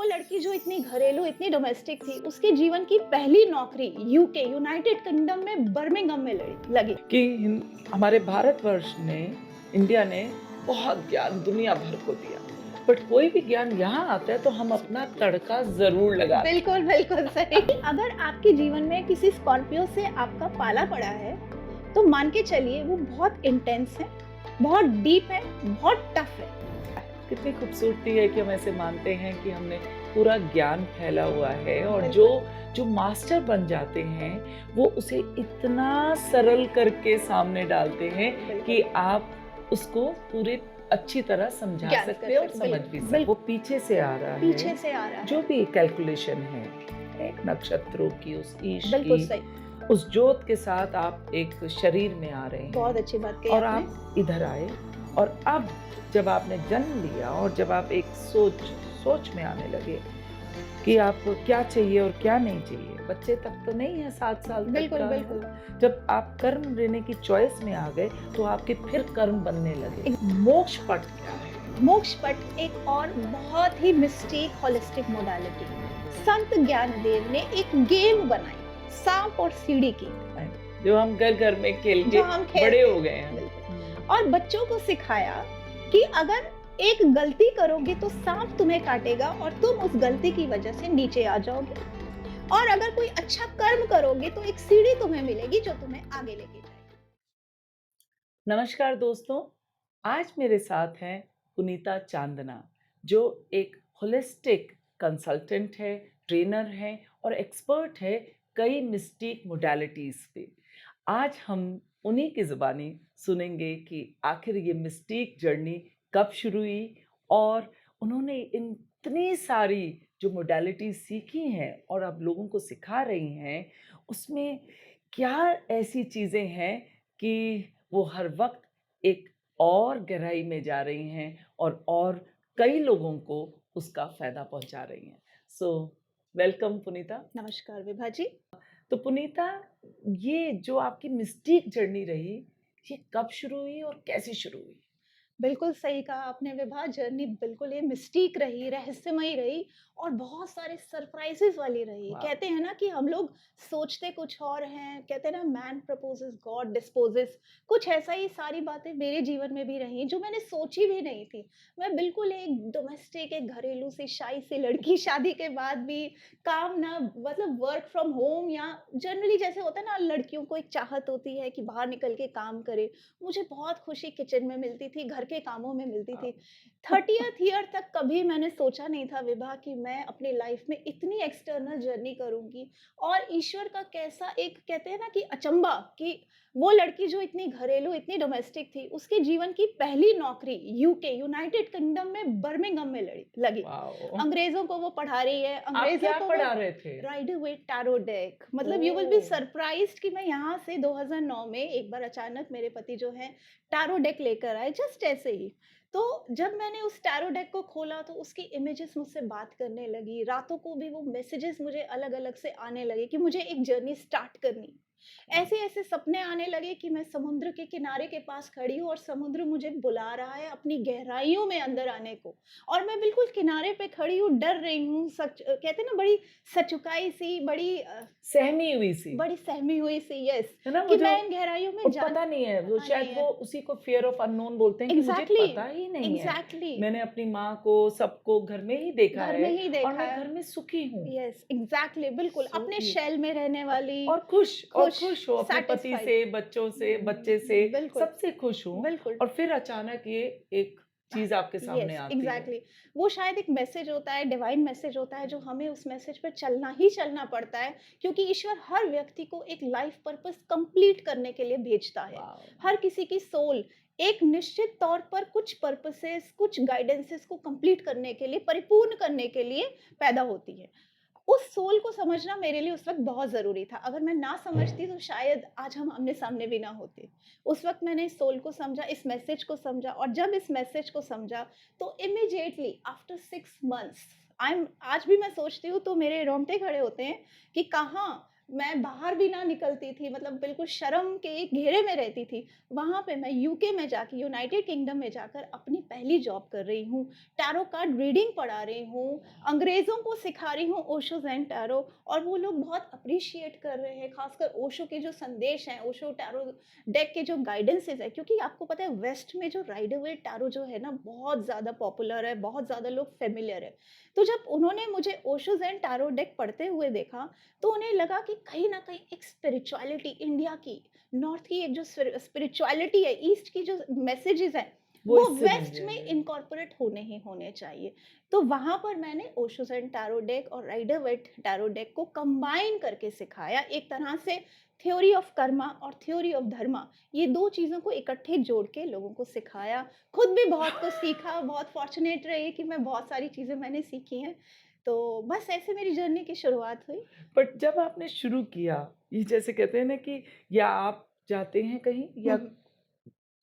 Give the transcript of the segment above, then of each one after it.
लड़की जो इतनी घरेलू, इतनी डोमेस्टिक थी, उसके जीवन की पहली नौकरी यूके यूनाइटेड किंगडम में बर्मिंघम में लगी। कि हमारे भारतवर्ष ने, इंडिया ने बहुत ज्ञान दुनिया भर को दिया। बट कोई भी ज्ञान यहाँ आता है तो हम अपना तड़का ज़रूर लगाते हैं। बिल्कुल, बिल्कुल सही। अगर आपके जीवन में किसी स्कॉर्पियो से आपका पाला पड़ा है, तो मान के चलिए वो बहुत इंटेंस है, बहुत डीप है, बहुत टफ है। कितनी खूबसूरती है कि हम ऐसे मानते हैं कि हमने पूरा ज्ञान फैला हुआ है और जो बिल्कुल, जो मास्टर बन जाते हैं, वो उसे इतना सरल करके सामने डालते हैं कि बिल्कुल, आप उसको पूरे अच्छी तरह समझा ज्ञात कर सकते हो और सकते समझ भी सकते हो। बिल्कुल, वो पीछे से आ रहा है, पीछे से आ रहा जो है। भी कैलकुलेशन है, एक नक्षत्रों की, उस ईश बिल्कुल की, सही, उस जोत के साथ आप एक शरीर में आ रहे बहुत हैं अच्छी बात कही और आपने। आप इधर आए और अब जब आपने जन्म लिया और जब आप एक सोच में आने लगे कि आपको क्या चाहिए और क्या नहीं चाहिए, बच्चे तक तो नहीं है 7 साल तक बिल्कुल, का बिल्कुल। है। जब आप कर्म लेने की चॉइस में आ गए तो आपके फिर कर्म बनने लगे। एक मोक्ष पथ क्या है? मोक्ष पट एक और बहुत ही मिस्टिक होलिस्टिक मोडालिटी। संत ज्ञानदेव ने एक गेम बनाई, सांप और सीढ़ी की, जो हम घर-घर में खेल जो के हम बड़े खेलते हो गए हैं। हैं। बिल्कुल। और बच्चों को सिखाया कि अगर एक गलती करोगे तो सांप तुम्हें काटेगा और तुम उस गलती की वजह से नीचे आ जाओगे, और अगर कोई अच्छा कर्म करोगे तो एक सीढ़ी तुम्हें मिलेगी जो तुम्हें आगे लेके जाएगी। नमस्कार दोस्तों, आज मेरे साथ हैं पुनीता चांदना, जो एक होलिस्टिक कंसल्टेंट है, ट्रेनर है और एक्सपर्ट है कई मिस्टिक मोडालिटीज़ पे। आज हम उन्हीं की ज़ुबानी सुनेंगे कि आखिर ये मिस्टिक जर्नी कब शुरू हुई और उन्होंने इतनी सारी जो मोडालिटीज़ सीखी हैं और अब लोगों को सिखा रही हैं, उसमें क्या ऐसी चीज़ें हैं कि वो हर वक़्त एक और गहराई में जा रही हैं और कई लोगों को उसका फ़ायदा पहुँचा रही हैं। सो वेलकम पुनीता। नमस्कार विभा जी। तो पुनीता, ये जो आपकी मिस्टीक जर्नी रही, ये कब शुरू हुई और कैसे शुरू हुई? बिल्कुल सही कहा आपने विभा, जर्नी बिल्कुल ये मिस्टीक रही, रहस्यमयी रही और बहुत सारे सरप्राइजेस वाली रही। वाह! कहते हैं ना कि हम लोग सोचते कुछ और हैं, कहते हैं ना मैन प्रपोजेस गॉड डिस्पोजेस, कुछ ऐसा ही सारी बातें मेरे जीवन में भी रही जो मैंने सोची भी नहीं थी। मैं बिल्कुल एक डोमेस्टिक, एक घरेलू सी शाई सी लड़की, शादी के बाद भी काम ना, मतलब वर्क फ्रॉम होम, या जनरली जैसे होता है ना लड़कियों को एक चाहत होती है कि बाहर निकल के काम करे। मुझे बहुत खुशी किचन में मिलती थी, घर के कामों में मिलती थी। 30th ईयर तक कभी मैंने सोचा नहीं था विभा कि मैं अपनी लाइफ में इतनी एक्सटर्नल जर्नी करूँगी, और ईश्वर का कैसा एक, कहते हैं ना कि अचंभा, कि वो लड़की जो इतनी घरेलू, इतनी डोमेस्टिक थी, उसके जीवन की पहली नौकरी यूके यूनाइटेड किंगडम में बर्मिंघम में लगी। वॉव! अंग्रेज़ों को वो पढ़ा रही है, आप अंग्रेज़ों क्या को वो पढ़ा रहे थे? राइडर वेट टैरो डेक, मतलब you will be oh! Surprised कि मैं यहाँ से 2009 में एक बार अचानक मेरे पति जो हैं टैरो डेक लेकर आए, जस्ट ऐसे ही। तो जब मैंने उस टैरो डेक को खोला तो उसकी इमेजेस मुझसे बात करने लगी, रातों को भी वो मैसेजेस मुझे अलग-अलग से आने लगे कि मुझे एक जर्नी स्टार्ट करनी। वाह! ऐसे-ऐसे सपने आने लगे कि मैं समुद्र के किनारे के पास खड़ी हूँ और समुद्र मुझे बुला रहा है अपनी गहराइयों में अंदर आने को, और मैं बिल्कुल किनारे पे खड़ी हूँ, डर रही हूँ, कहते हैं ना बड़ी सचुकाई सी, सहमी हुई सी, बड़ी सहमी हुई सी, यस, है ना? वो कि जो मैं इन गहराइयों में और जान पता नहीं है, वो पता नहीं शायद वो है। उसी को फ़ियर ऑफ अननोन बोलते हैं कि मुझे एग्ज़ैक्टली, पता ही नहीं है। एग्ज़ैक्टली, मैंने अपनी माँ को, सबको घर में ही देखा घर में है ही और देखा मैं है। घर में सुखी हूँ। यस, एग्ज़ैक्टली, बिल्कुल सो अपने ब्यूटीफुल। शेल में रहने वाली, और खुश, खुश हो अपने पति सैटिस्फाइड। से, बच्चों से, बच्चे से, बिल्कुल, सबसे खुश हूँ बिल्कुल। और फिर अचानक ये एक चीज़ आपके सामने यस, आती है। एग्ज़ैक्टली। वो शायद एक मैसेज होता है, डिवाइन मैसेज होता है, जो हमें उस मैसेज पे चलना ही चलना पड़ता है, क्योंकि ईश्वर हर व्यक्ति को एक लाइफ पर्पस कंप्लीट करने के लिए भेजता है। वाओ! हर किसी की सोल एक निश्चित तौर पर कुछ पर्पसेस, कुछ गाइडेंसेस को कंप्लीट करने के लिए, परिपूर्ण करने के लिए पैदा होती है। उस सोल को समझना मेरे लिए उस वक़्त बहुत ज़रूरी था। अगर मैं ना समझती तो शायद आज हम आमने-सामने भी ना होते। उस वक़्त मैंने इस सोल को समझा, इस मैसेज को समझा, और जब इस मैसेज को समझा तो immediately after 6 months, I am आज भी मैं सोचती हूँ तो मेरे रोंगटे खड़े होते हैं कि कहाँ मैं बाहर भी ना निकलती थी, मतलब बिल्कुल शर्म के एक घेरे में रहती थी। वहाँ पे मैं यूके में जाके, यूनाइटेड किंगडम में जाकर अपनी पहली जॉब कर रही हूँ। टैरो कार्ड रीडिंग पढ़ा रही हूँ, अंग्रेज़ों को सिखा रही हूँ ओशो ज़ेन टैरो, और वो लोग बहुत एप्रिशिएट कर रहे हैं, ख़ासकर ओशो के जो संदेश हैं, ओशो टैरो डेक के जो गाइडेंसेस हैं, क्योंकि आपको पता है वेस्ट में जो राइडर वेट टैरो जो है ना, बहुत ज़्यादा पॉपुलर है, बहुत ज़्यादा लोग फ़ेमिलियर है। तो जब उन्होंने मुझे ओशो ज़ेन टैरो डेक पढ़ते हुए देखा, तो उन्हें लगा कि कहीं न कहीं एक स्पिरिचुअलिटी इंडिया की, नॉर्थ की एक जो स्पिरिचुअलिटी है, ईस्ट की जो मैसेजेस हैं, वो वो इससे मिल वेस्ट में जाएँगे। इनकॉर्पोरेट होने ही होने चाहिए। तो वहाँ पर मैंने ओशो ज़ेन टैरो डेक और राइडर वेट टैरो डेक को कंबाइन करके सिखाया। एक तरह से थ्योरी ऑफ कर्मा और थ्योरी ऑफ धर्मा, ये 2 चीज़ों को इकट्ठे जोड़ के लोगों को सिखाया। खुद भी बहुत कुछ सीखा, बहुत फॉर्च्यूनेट रही कि मैं बहुत सारी चीज़ें मैंने सीखी हैं। तो बस ऐसे मेरी जर्नी की शुरुआत हुई। बट जब आपने शुरू किया, ये जैसे कहते हैं ना कि या आप जाते हैं कहीं हुँ, या हुँ।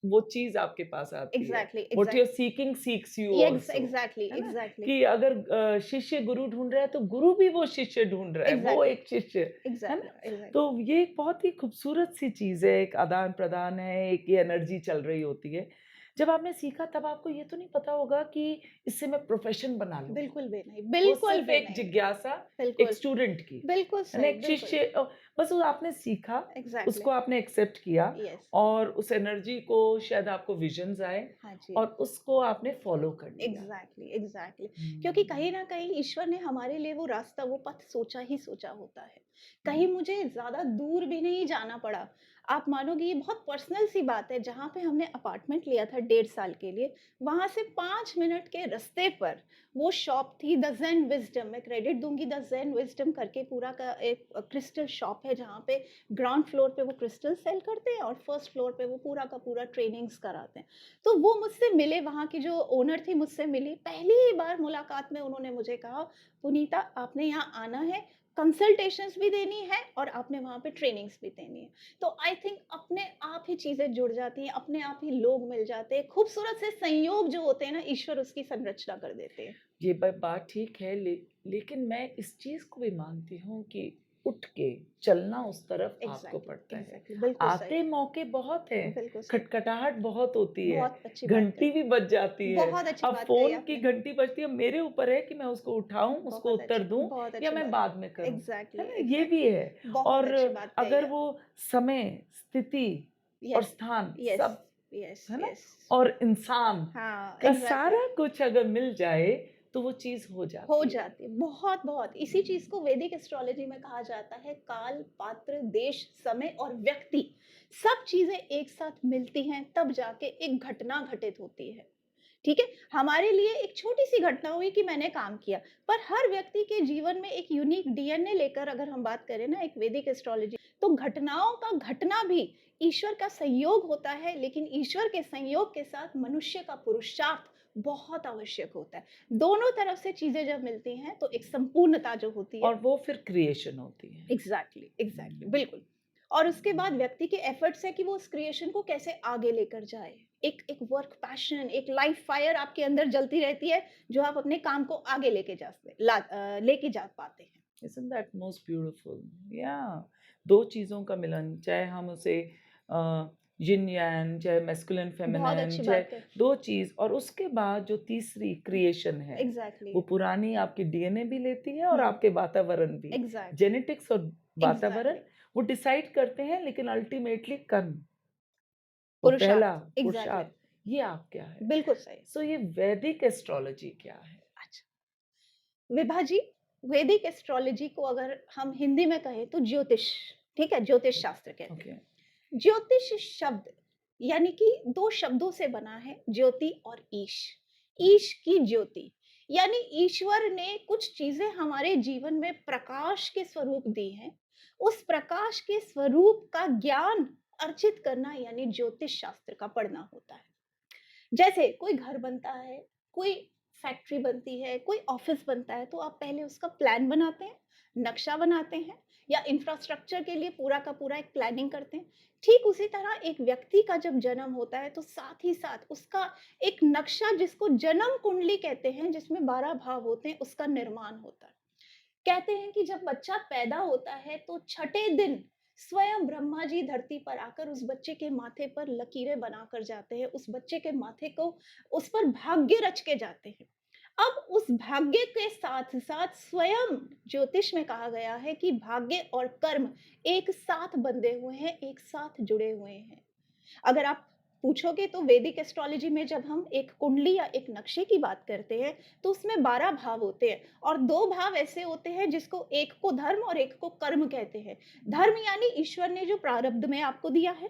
वो चीज़ आपके पास आती है। Exactly, what you are exactly. Seeking seeks you येग्स आल्सो, एग्ज़ैक्टली, है ना? एग्ज़ैक्टली, कि अगर शिष्य गुरु ढूँढ रहा है तो गुरु भी वो शिष्य ढूँढ रहा है, वो एग्ज़ैक्टली, एक शिष्य, है एग्ज़ैक्टली, ना? एग्ज़ैक्टली। तो ये एक बहुत ही खूबसूरत सी चीज़ है, एक आदान-प्रदान है, एक ये एनर्जी चल रही होती है। जब आपने सीखा तब आपको ये तो नहीं पता होगा कि इससे मैं प्रोफ़ेशन बना लूँगी। बिल्कुल भी नहीं, वो बिल्कुल सिर्फ़ भी एक नहीं। जिज्ञासा एक बिल्कुल, स्टूडेंट की, बिल्कुल है ना? सही, एक बिल्कुल। शिष्य बस वो आपने सीखा, एग्ज़ैक्टली, उसको आपने एक्सेप्ट किया येस। और उस एनर्जी को शायद आपको विज़न्स आए हाँ जी। और उसको आपने फ़ॉलो कर लिया। Exactly, exactly. क्योंकि कहीं हुँ, न कहीं ईश्वर ने हमारे लिए वो रास्ता, वो पथ सोचा ही सोचा होता है। हुँ, कहीं मुझे ज़्यादा दूर भी नहीं जाना पड़ा। आप मानोगे, ये बहुत पर्सनल सी बात है, जहाँ पे हमने अपार्टमेंट लिया था 1.5 साल के लिए, वहाँ से 5 मिनट के रास्ते पर वो शॉप थी, द ज़ेन विज़डम। मैं क्रेडिट दूँगी, द ज़ेन विज़डम करके पूरा का एक क्रिस्टल शॉप है, जहाँ पे ग्राउंड फ्लोर पे वो क्रिस्टल सेल करते हैं और फर्स्ट फ्लोर पे वो पूरा का पूरा ट्रेनिंग्स कराते हैं। तो वो मुझसे मिले, वहाँ की जो ओनर थी मुझसे मिली। पहली ही बार मुलाकात में उन्होंने मुझे कहा, "पुनीता, आपने यहाँ आना है, कंसल्टेशंस भी देनी है और आपने वहाँ पे ट्रेनिंग्स भी देनी है।" तो आई थिंक अपने आप ही चीज़ें जुड़ जाती हैं, अपने आप ही लोग मिल जाते हैं। खूबसूरत से संयोग जो होते हैं ना, ईश्वर उसकी संरचना कर देते हैं। ये बात ठीक है लेकिन मैं इस चीज़ को भी मानती हूँ कि उठ के चलना उस तरफ आपको एग्ज़ैक्टली, पड़ता है। एग्ज़ैक्टली, बिल्कुल सही, आते मौके बहुत हैं, बिल्कुल सही। खटखटाहट बहुत होती है, बहुत अच्छी बात घंटी कही। भी बज जाती है। बहुत अच्छी अब बात कही फ़ोन की आपने। घंटी बजती है, मेरे ऊपर है कि मैं उसको उठाऊँ, उसको उत्तर दूँ बहुत या अच्छी मैं बात। बाद में करूँ, है एग्ज़ैक्टली, ना? ये भी एग्ज़ैक्टली। है बहुत और अच्छी बात कही अगर है। वो समय, स्थिति और यस, स्थान यस, सब, यस, है ना? यस। और इंसान हाँ, का एग्ज़ैक्टली। सारा कुछ अगर मिल जाए, तो वो चीज़ हो हो जाती है। जाती है, बहुत-बहुत। इसी चीज़ को वैदिक एस्ट्रोलॉजी में कहा जाता है, काल, पात्र, देश, समय और व्यक्ति, सब चीज़ें एक साथ मिलती हैं, तब जाके एक घटना घटित होती है। ठीक है? हमारे लिए एक छोटी-सी घटना हुई कि मैंने काम किया, पर हर व्यक्ति के जीवन में एक यूनिक डीएनए लेकर अगर हम बात करें ना, एक वैदिक एस्ट्रोलॉजी, तो घटनाओं का घटना भी ईश्वर का संयोग होता है, लेकिन ईश्वर के संयोग के साथ मनुष्य का पुरुषार्थ बहुत आवश्यक होता है। दोनों तरफ से चीज़ें जब मिलती हैं, तो एक संपूर्णता जो होती है। और वो फिर क्रिएशन होती है। एग्ज़ैक्टली, एग्ज़ैक्टली, हुँ, बिल्कुल। और उसके बाद व्यक्ति के एफर्ट्स है कि वो उस क्रिएशन को कैसे आगे लेकर जाए। एक एक वर्क पैशन, एक लाइफ फायर आपके अंदर जलती रहती है, जो आप अपने काम को आगे लेके जा पाते हैं। Isn't that most beautiful? या 2 चीज़ों का मिलन, चाहे हम उसे अ, यिन यान, चाहे मैस्कुलिन बहुत फेमिनिन, अच्छी चाहे बात है। 2 चीज़ और उसके बाद जो तीसरी क्रिएशन है, एग्ज़ैक्टली। वो पुरानी आपकी डीएनए भी लेती है और हुँ, आपके वातावरण भी। एग्ज़ैक्टली, जेनेटिक्स और वातावरण एग्ज़ैक्टली। वो डिसाइड करते हैं लेकिन अल्टीमेटली कर्म, वो पहला पुरुषार्थ, एग्ज़ैक्टली, पुरुषार्थ, ये आप क्या है? बिल्कुल सही। सो ये वैदिक एस्ट्रोलॉजी क्या है? अच्छा, विभा जी, वैदिक एस्ट्रोलॉजी को अगर हम हिंदी में कहें तो ज्योतिष, ठीक है? ज्योतिष शास्त्र कहते ओके। हैं। ज्योतिष शब्द यानी कि 2 शब्दों से बना है, ज्योति और ईश। ईश की ज्योति, यानी ईश्वर ने कुछ चीज़ें हमारे जीवन में प्रकाश के स्वरूप दी हैं। उस प्रकाश के स्वरूप का ज्ञान अर्जित करना यानी ज्योतिष शास्त्र का पढ़ना होता है। जैसे कोई घर बनता है, कोई फैक्ट्री बनती है, कोई ऑफ़िस बनता है, तो आप पहले उसका प्लान बनाते हैं, नक्शा बनाते हैं या इंफ्रास्ट्रक्चर के लिए पूरा का पूरा एक प्लानिंग करते हैं। ठीक उसी तरह एक व्यक्ति का जब जन्म होता है, तो साथ ही साथ उसका एक नक्शा, जिसको जन्म कुंडली कहते हैं, जिसमें 12 भाव होते हैं, उसका निर्माण होता है। कहते हैं कि जब बच्चा पैदा होता है तो छठे दिन स्वयं ब्रह्मा जी धरती पर आकर उस बच्चे के माथे पर लकीरें बनाकर जाते हैं, उस बच्चे के माथे को उस पर भाग्य रच के जाते हैं। अब उस भाग्य के साथ साथ स्वयं ज्योतिष में कहा गया है कि भाग्य और कर्म एक साथ बंधे हुए हैं, एक साथ जुड़े हुए हैं। अगर आप पूछोगे तो वैदिक एस्ट्रोलॉजी में जब हम एक कुंडली या एक नक्शे की बात करते हैं, तो उसमें 12 भाव होते हैं और 2 भाव ऐसे होते हैं जिसको एक को धर्म और एक को कर्म कहते हैं। धर्म यानी ईश्वर ने जो प्रारब्ध में आपको दिया है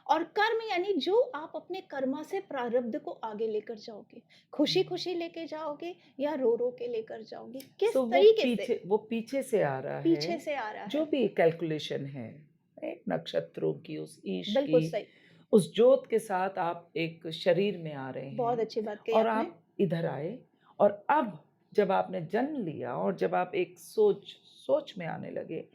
और कर्म यानी जो आप अपने कर्मा से प्रारब्ध को आगे लेकर जाओगे। खुशी-खुशी लेके जाओगे या रो-रो के लेकर जाओगे, किस सो तरीके से वो पीछे से आ रहा है, पीछे से आ रहा जो है। भी कैलकुलेशन है, एक नक्षत्रों की, उस ईश बिल्कुल की, सही, उस जोत के साथ आप एक शरीर में आ रहे बहुत हैं अच्छी बात कही और आपने। आप इधर आए और अब जब आपने जन्म लिया और जब आप एक सोच में आने लगे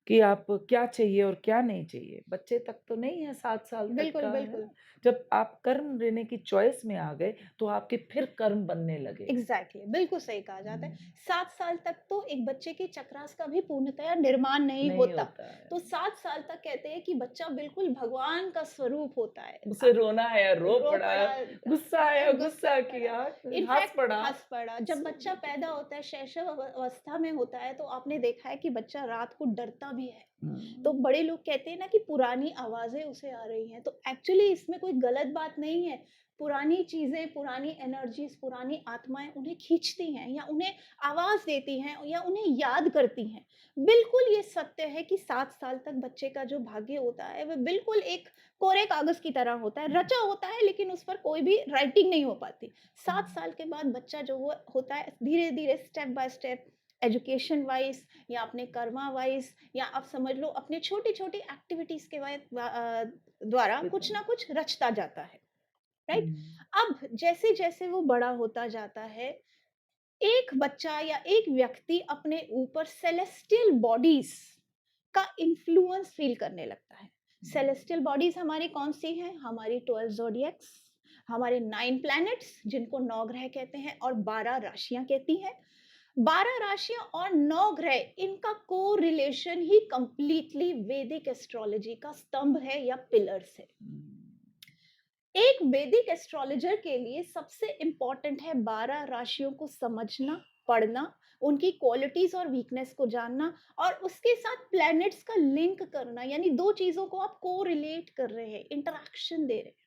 कि आप क्या चाहिए और क्या नहीं चाहिए। बच्चे तक तो नहीं है 7 साल तक बिल्कुल, का, है बिल्कुल। ना? जब आप कर्म लेने की चॉइस में आ गए, तो आपके फिर कर्म बनने लगे। एग्ज़ैक्टली बिल्कुल सही कहा जाता है। हुँ, 7 साल तक तो एक बच्चे के चक्रास का भी पूर्णतया निर्माण नहीं नहीं होता। होता है। तो 7 साल तक कहते हैं कि बच्चा बिल्कुल भगवान का स्वरूप होता है। उसे रोना आया, रो रो पड़ा, पड़ा, गुस्सा आया, गुस्सा गुस्सा पड़ा, किया, हँस इनफैक्ट पड़ा। हँस पड़ा। जब सो बच्चा पैदा ब्यूटीफुल। होता है, शैशव अवस्था में होता है, तो आपने देखा है कि बच्चा रात को डरता भी है। तो हुँ, बड़े लोग कहते हैं ना कि पुरानी आवाज़ें उसे आ रही हैं, तो एक्चुअली इसमें कोई गलत बात नहीं है। पुरानी चीज़ें, पुरानी एनर्जीज़, पुरानी आत्माएँ उन्हें खींचती हैं या उन्हें आवाज़ देती हैं या उन्हें याद करती हैं। बिल्कुल ये सत्य है कि 7 साल तक बच्चे का जो भाग्य होता है, वह बिल्कुल एक कोरे कागज़ की तरह होता है, रचा होता है लेकिन उस पर कोई भी राइटिंग नहीं हो पाती। 7 साल के बाद बच्चा जो हुआ होता है, धीरे-धीरे step by step education wise या अपने कर्मा वाइज़ या आप समझ लो अपने छोटी-छोटी एक्टिविटीज़ के द्वारा कुछ ना कुछ रचता जाता है, हुँ, राइट? अब जैसे-जैसे वो बड़ा होता जाता है, एक बच्चा या एक व्यक्ति अपने ऊपर सेलेस्टियल बॉडीज़ का इन्फ्लुएंस फ़ील करने लगता है। हुँ, सेलेस्टियल बॉडीज़ हमारी कौन-सी हैं? हमारी 12 ज़ोडिएक्स, हमारे 9 प्लैनेट्स जिनको 9 ग्रह कहते हैं और 12 राशियाँ कहती हैं। 12 राशियाँ और 9 ग्रह इनका कोरिलेशन ही कंप्लीटली वैदिक एस्ट्रोलॉजी का स्तंभ है या पिलर्स है। हुँ। एक वैदिक एस्ट्रोलॉजर के लिए सबसे इम्पोर्टेंट है 12 राशियों को समझना, पढ़ना, उनकी क्वालिटीज़ और वीकनेस को जानना और उसके साथ प्लैनेट्स का लिंक करना यानी 2 चीज़ों को आप कोरिलेट कर रहे हैं, इंटरैक्शन दे रहे हैं।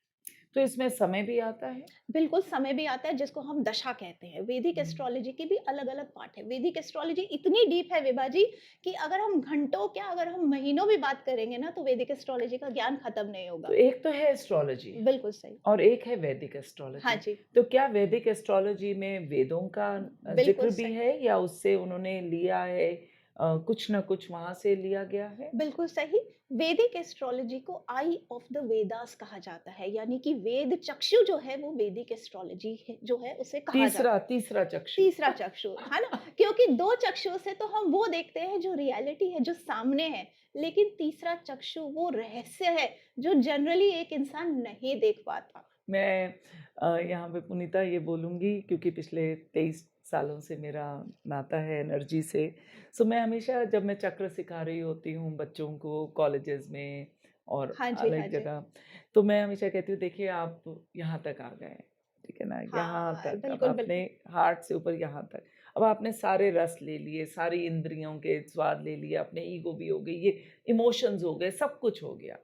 तो इसमें समय भी आता है? बिल्कुल, समय भी आता है जिसको हम दशा कहते हैं। वैदिक हुँ। एस्ट्रोलॉजी के भी अलग-अलग पार्ट हैं। वैदिक एस्ट्रोलॉजी इतनी डीप है विभा जी कि अगर हम घंटों क्या अगर हम महीनों भी बात करेंगे ना तो वैदिक एस्ट्रोलॉजी का ज्ञान खत्म नहीं तो होगा। एक तो है एस्ट्रोलॉजी बिल्कुल सही। और एक है वैदिक हाँ एस्ट्रोलॉजी। जी, तो क्या वैदिक एस्ट्रोलॉजी में वेदों का बिल्कुल ज़िक्र भी सही। है या उससे उन्होंने लिया है कुछ न कुछ वहाँ से लिया गया है? बिल्कुल सही। वैदिक एस्ट्रोलॉजी को आई ऑफ द वेदास कहा जाता है, यानी कि वेद चक्षु जो है वो वैदिक एस्ट्रोलॉजी है जो है उसे कहा जाता है। तीसरा चक्षु। तीसरा चक्षु, है ना? क्योंकि 2 चक्षुओं से तो हम वो देखते हैं जो रियलिटी है, जो सामने है, लेकिन तीसरा चक्षु वो रहस्य है जो जनरली एक इंसान नहीं देख पाता। मैं यहाँ पे पुनीता ये बोलूँगी क्योंकि पिछले 23 सालों से मेरा नाता है एनर्जी से। सो मैं हमेशा जब मैं चक्र सिखा रही होती हूँ बच्चों को कॉलेजेस में और हाँ जी, हाँ अलग जी। जगह, तो मैं हमेशा कहती हूँ देखिए आप यहाँ तक आ गए, ठीक है ना? यहाँ हाँ, तक अब बिल्कुल, आपने बिल्कुल। हार्ट से ऊपर यहाँ तक। अब आपने सारे रस ले लिए, सारी इंद्रियों के स्वाद ले लिए, अपने ईगो भी हो गई, ये इमोशंस हो गए, सब कुछ हो गया।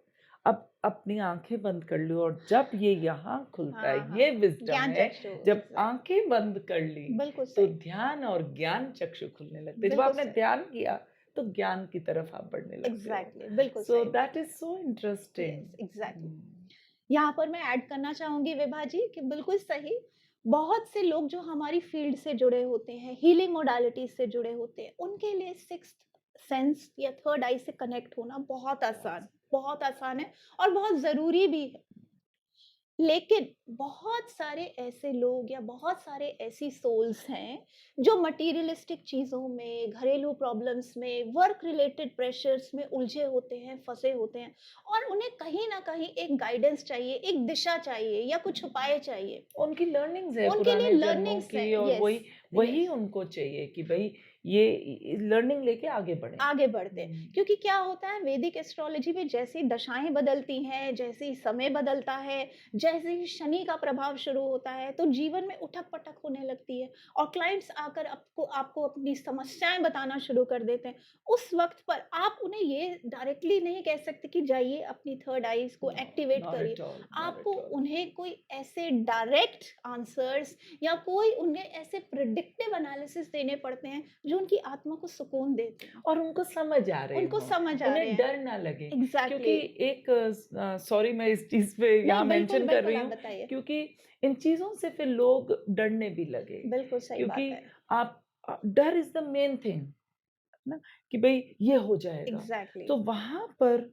अब अपनी आँखें बंद कर लो और जब ये यहाँ खुलता है, हाँ, हाँ। ये विज़डम ज्ञान है, चक्षु जब एग्ज़ैक्ट आँखें बंद कर ली, बिल्कुल तो सही, ध्यान और ज्ञान चक्षु खुलने लगते हैं। जब बिल्कुल आपने सही। ध्यान किया, तो ज्ञान की तरफ आप बढ़ने लगते हो। एग्ज़ैक्टली, बिल्कुल सो सही दैट बात इज़ है। So interesting. Yes, exactly. Hmm, यहाँ पर मैं ऐड करना चाहूँगी विभा जी कि बिल्कुल सही, बहुत से लोग जो हमारी फ़ील्ड से जुड़े होते हैं, हीलिंग मोडालिटीज़ से जुड़े होते हैं, उनके लिए सिक्स्थ सेंस या थर्ड आई से कनेक्ट होना बहुत बहुत आसान है और बहुत ज़रूरी भी है। लेकिन बहुत सारे ऐसे लोग या बहुत सारे ऐसी सोल्स हैं जो मटीरियलिस्टिक चीज़ों में, घरेलू प्रॉब्लम्स में, वर्क रिलेटेड प्रेशर्स में उलझे होते हैं, फँसे होते हैं और उन्हें कहीं न कहीं एक गाइडेंस चाहिए, एक दिशा चाहिए या कुछ उपाय चाहिए। उनकी लर्निंग्स है उनके लिए पुराने जन्मों लर्निंग्स हैं की और यस, वही यस। उनको चाहिए कि भई ये लर्निंग लेके आगे बढ़ें। आगे बढ़ते हैं। हुँ। क्योंकि क्या होता है वैदिक एस्ट्रोलॉजी में जैसे ही दशाएँ बदलती हैं, जैसे ही समय बदलता है, जैसे ही शनि का प्रभाव शुरू होता है, तो जीवन में उठक-पटक होने लगती है और क्लाइंट्स आकर आपको आपको अपनी समस्याएँ बताना शुरू कर देते हैं। उस वक़्त पर आप उन्हें ये डायरेक्टली नहीं कह सकते कि जाइए अपनी थर्ड आइज़ को नो, एक्टिवेट नॉट करिए। एट ऑल, नॉट आपको एट ऑल। उन्हें कोई ऐसे डायरेक्ट आंसर्स या कोई उन्हें ऐसे प्रिडिक्टिव एनालिसिस देने पड़ते हैं, जो उनकी आत्मा को सुकून देते हैं। और उनको समझ आ रहे उनको हों, समझ आ रहे उन्हें हैं। डर ना लगे। क्योंकि एग्ज़ैक्टली। एक सॉरी मैं इस चीज़ पे यहाँ नहीं, बिल्कुल, मेंशन कर बिल्कुल रही आप हूँ, बताइए। क्योंकि इन चीज़ों से फिर लोग डरने भी लगे। बिल्कुल सही क्योंकि बात है। आप डर इज़ द मेन थिंग, है ना? कि भई ये हो जाएगा। एग्ज़ैक्टली। तो वहाँ पर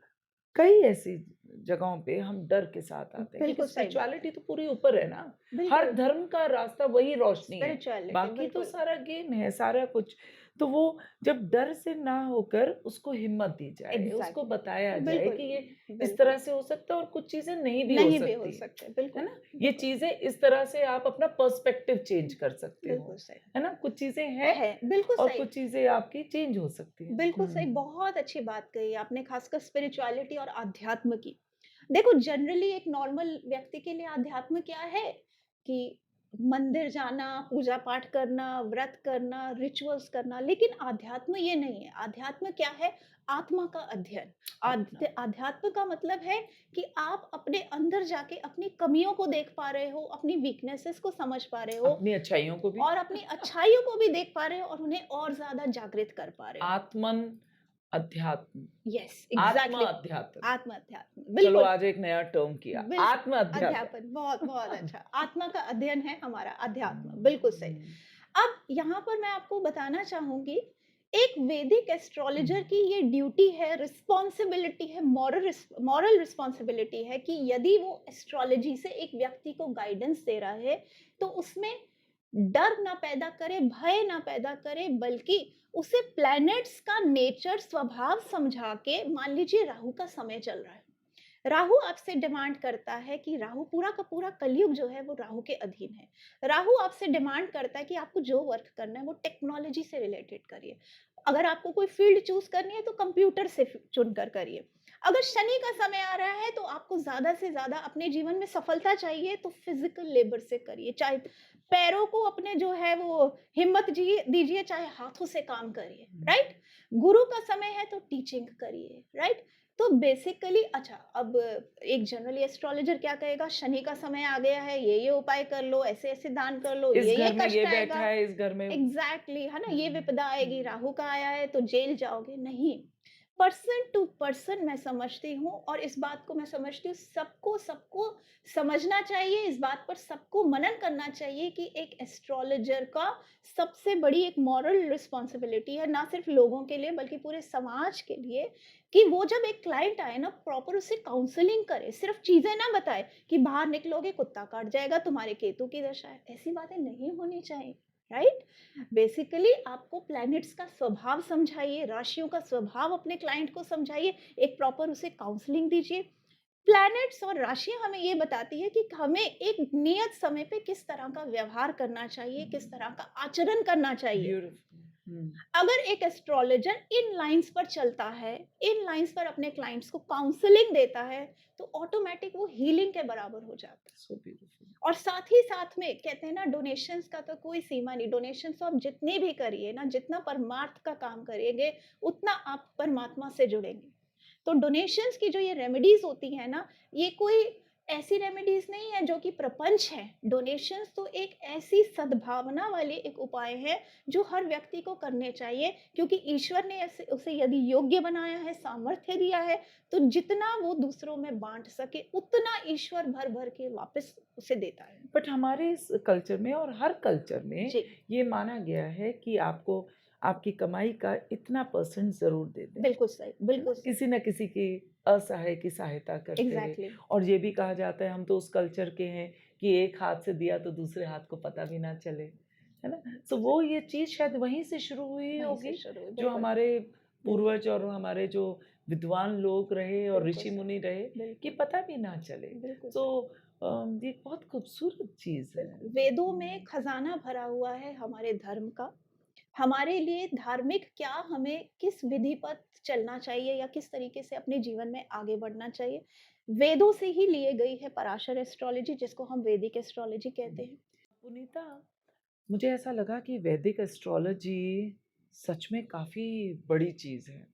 कई ऐसी जगहों पे हम डर के साथ आते हैं, क्योंकि बिल्कुल सही बात है। स्पिरिचुअलिटी तो पूरी ऊपर है ना। हर बिल्कुल, धर्म का रास्ता वही रोशनी है, स्पिरिचुअलिटी बाकी तो बिल्कुल। सारा गेम है, सारा कुछ। तो वो जब डर से ना होकर उसको हिम्मत दी जाए, उसको एग्ज़ैक्टली। बताया जाए बिल्कुल, कि ये इस बिल्कुल। तरह से हो सकता है और कुछ चीज़ें नहीं भी हो नहीं भी हो सकती, सकते, है बिल्कुल, ना? ये बिल्कुल, चीज़ें इस तरह से आप अपना पर्सपेक्टिव चेंज कर सकते बिल्कुल हो, सही। है ना? कुछ चीज़ें हैं है, बिल्कुल और सही। कुछ चीज़ें आपकी चेंज हो सकती हैं। बिल्कुल सही, हुँ। बहुत अच्छी बात कही आपने ख़ासकर स्पिरिचुअलिटी और अध्यात्म की। देखो जनरली एक नॉर्मल व्यक्ति के लिए अध्यात्म क्या है कि मंदिर जाना, पूजा पाठ करना, व्रत करना, रिचुअल्स करना, लेकिन अध्यात्म ये नहीं है। अध्यात्म क्या है? आत्मा का अध्ययन। अपना अध्यात्म का मतलब है कि आप अपने अंदर जाके अपनी कमियों को देख पा रहे हो, अपनी वीकनेसेस को समझ पा रहे हो अपनी अच्छाइयों को भी और अपनी अच्छाइयों को भी देख पा रहे हो और उन्हें और ज़्यादा जागृत कर पा रहे हो। आत्मन अध्यात्म, यस, आत्म एग्ज़ैक्टली। अध्यात्म। आत्म-अध्यात्म, चलो बिल्कुल, आज एक नया टर्म किया, बिल्कुल, आत्म अध्यापन, बहुत, बहुत अध्यापन। अच्छा। आत्मा का अध्ययन है हमारा अध्यात्म, बिल्कुल सही। हुँ, अब यहाँ पर मैं आपको बताना चाहूँगी, एक वैदिक हुँ। एस्ट्रोलॉजर की ये ड्यूटी है, रिस्पॉन्सिबिलिटी है, मॉरल रिस्पॉन्सिबिलिटी है कि यदि वो एस्ट्रोलॉजी से एक व्यक्ति को गाइडेंस दे रहा है, तो उसमें डर ना पैदा करे, भय ना पैदा करे, बल्कि उसे प्लैनेट्स का नेचर, स्वभाव समझा के मान लीजिए राहु का समय चल रहा है। राहु आपसे डिमांड करता है कि राहु पूरा का पूरा कलयुग जो है वो राहु के अधीन है। राहु आपसे डिमांड करता है कि आपको जो वर्क करना है वो टेक्नोलॉजी से रिलेटेड करिए। अगर आपको कोई फील्ड चूज़ करनी है तो कंप्यूटर से चुनकर करिए। अगर शनि का समय आ रहा है तो आपको ज़्यादा से ज़्यादा अपने जीवन में सफलता चाहिए तो फिज़िकल लेबर से करिए। चाहे पैरों को अपने जो है वो हिम्मत जी दीजिए, चाहे हाथों से काम करिए, हुँ। राइट? गुरु का समय है तो टीचिंग करिए, राइट? तो बेसिकली अच्छा अब एक जनरली एस्ट्रोलॉजर क्या कहेगा शनि का समय आ गया है ये उपाय कर लो ऐसे-ऐसे दान कर लो इस ये घर में ये कष्ट बैठा आएगा। है, इस घर में एग्जैक्टली है ना ये हुँ, विपदा आएगी हुँ। राहु का आया है तो जेल जाओगे नहीं। पर्सन टू पर्सन मैं समझती हूँ और इस बात को मैं समझती हूँ सबको सबको समझना चाहिए इस बात पर सबको मनन करना चाहिए कि एक एस्ट्रोलॉजर का सबसे बड़ी एक मॉरल रिस्पॉन्सिबिलिटी है ना सिर्फ लोगों के लिए बल्कि पूरे समाज के लिए कि वो जब एक क्लाइंट आए ना प्रॉपर उसे काउंसलिंग करे सिर्फ चीजें ना बताए कि बाहर निकलोगे कुत्ता काट जाएगा तुम्हारे केतु की दशा है ऐसी बातें नहीं होनी चाहिए राइट। बेसिकली आपको प्लैनेट्स का स्वभाव समझाइए राशियों का स्वभाव अपने क्लाइंट को समझाइए एक प्रॉपर उसे काउंसलिंग दीजिए। प्लैनेट्स और राशियां हमें ये बताती है कि हमें एक नियत समय पे किस तरह का व्यवहार करना चाहिए किस तरह का आचरण करना चाहिए। ब्यूटीफुल। हुँ, अगर एक एस्ट्रोलॉजर इन लाइंस पर चलता है, इन लाइंस पर अपने क्लाइंट्स को काउंसलिंग देता है, तो ऑटोमैटिक वो हीलिंग के बराबर हो जाता है। So beautiful. और साथ ही साथ में कहते हैं ना डोनेशंस का तो कोई सीमा नहीं, डोनेशंस तो आप जितने भी करिए ना, जितना परमार्थ का काम करेंगे, उतना आप परमात्मा से जुड़ेंगे। तो डोनेशंस की जो ये रेमेडीज़ होती हैं ना, ये कोई ऐसी रेमेडीज़ नहीं है जो कि प्रपंच है। डोनेशंस तो एक ऐसी सद्भावना वाले एक उपाय है, जो हर व्यक्ति को करने चाहिए क्योंकि ईश्वर ने ऐसे उसे यदि योग्य बनाया है, सामर्थ्य दिया है, तो जितना वो दूसरों में बाँट सके, उतना ईश्वर भर-भर के वापस उसे देता है। बट हमारे इस कल्चर में और हर कल्चर में जी, ये माना गया है कि आपको आपकी कमाई का इतना परसेंट ज़रूर दे दें, बिल्कुल सही, है ना? बिल्कुल सही। किसी न किसी की असहाय की सहायता करते। एग्ज़ैक्टली, और ये भी कहा जाता है हम तो उस कल्चर के हैं कि एक हाथ से दिया तो दूसरे हाथ को पता भी ना चले, है ना? सो बिल्कुल सही। वो ये चीज़ शायद वहीं से शुरू हुई वहीं से होगी, शुरू हुई, जो बिल्कुल, हमारे बिल्कुल, पूर्वज और हमारे जो विद्वान लोग रहे और बिल्कुल ऋषि सही, मुनि रहे कि बिल्कुल, पता भी ना चले। बिल्कुल सो सही। ये बहुत खूबसूरत चीज़ है। बिल्कुल, वेदों में खजाना भरा हुआ है हमारे धर्म का। हमारे लिए धार्मिक क्या, हमें किस विधि पर चलना चाहिए या किस तरीके से अपने जीवन में आगे बढ़ना चाहिए, वेदों से ही लिए गई है पराशर एस्ट्रोलॉजी, जिसको हम वैदिक एस्ट्रोलॉजी कहते हुँ। हैं। पुनीता, मुझे ऐसा लगा कि वैदिक एस्ट्रोलॉजी सच में काफ़ी बड़ी चीज़ है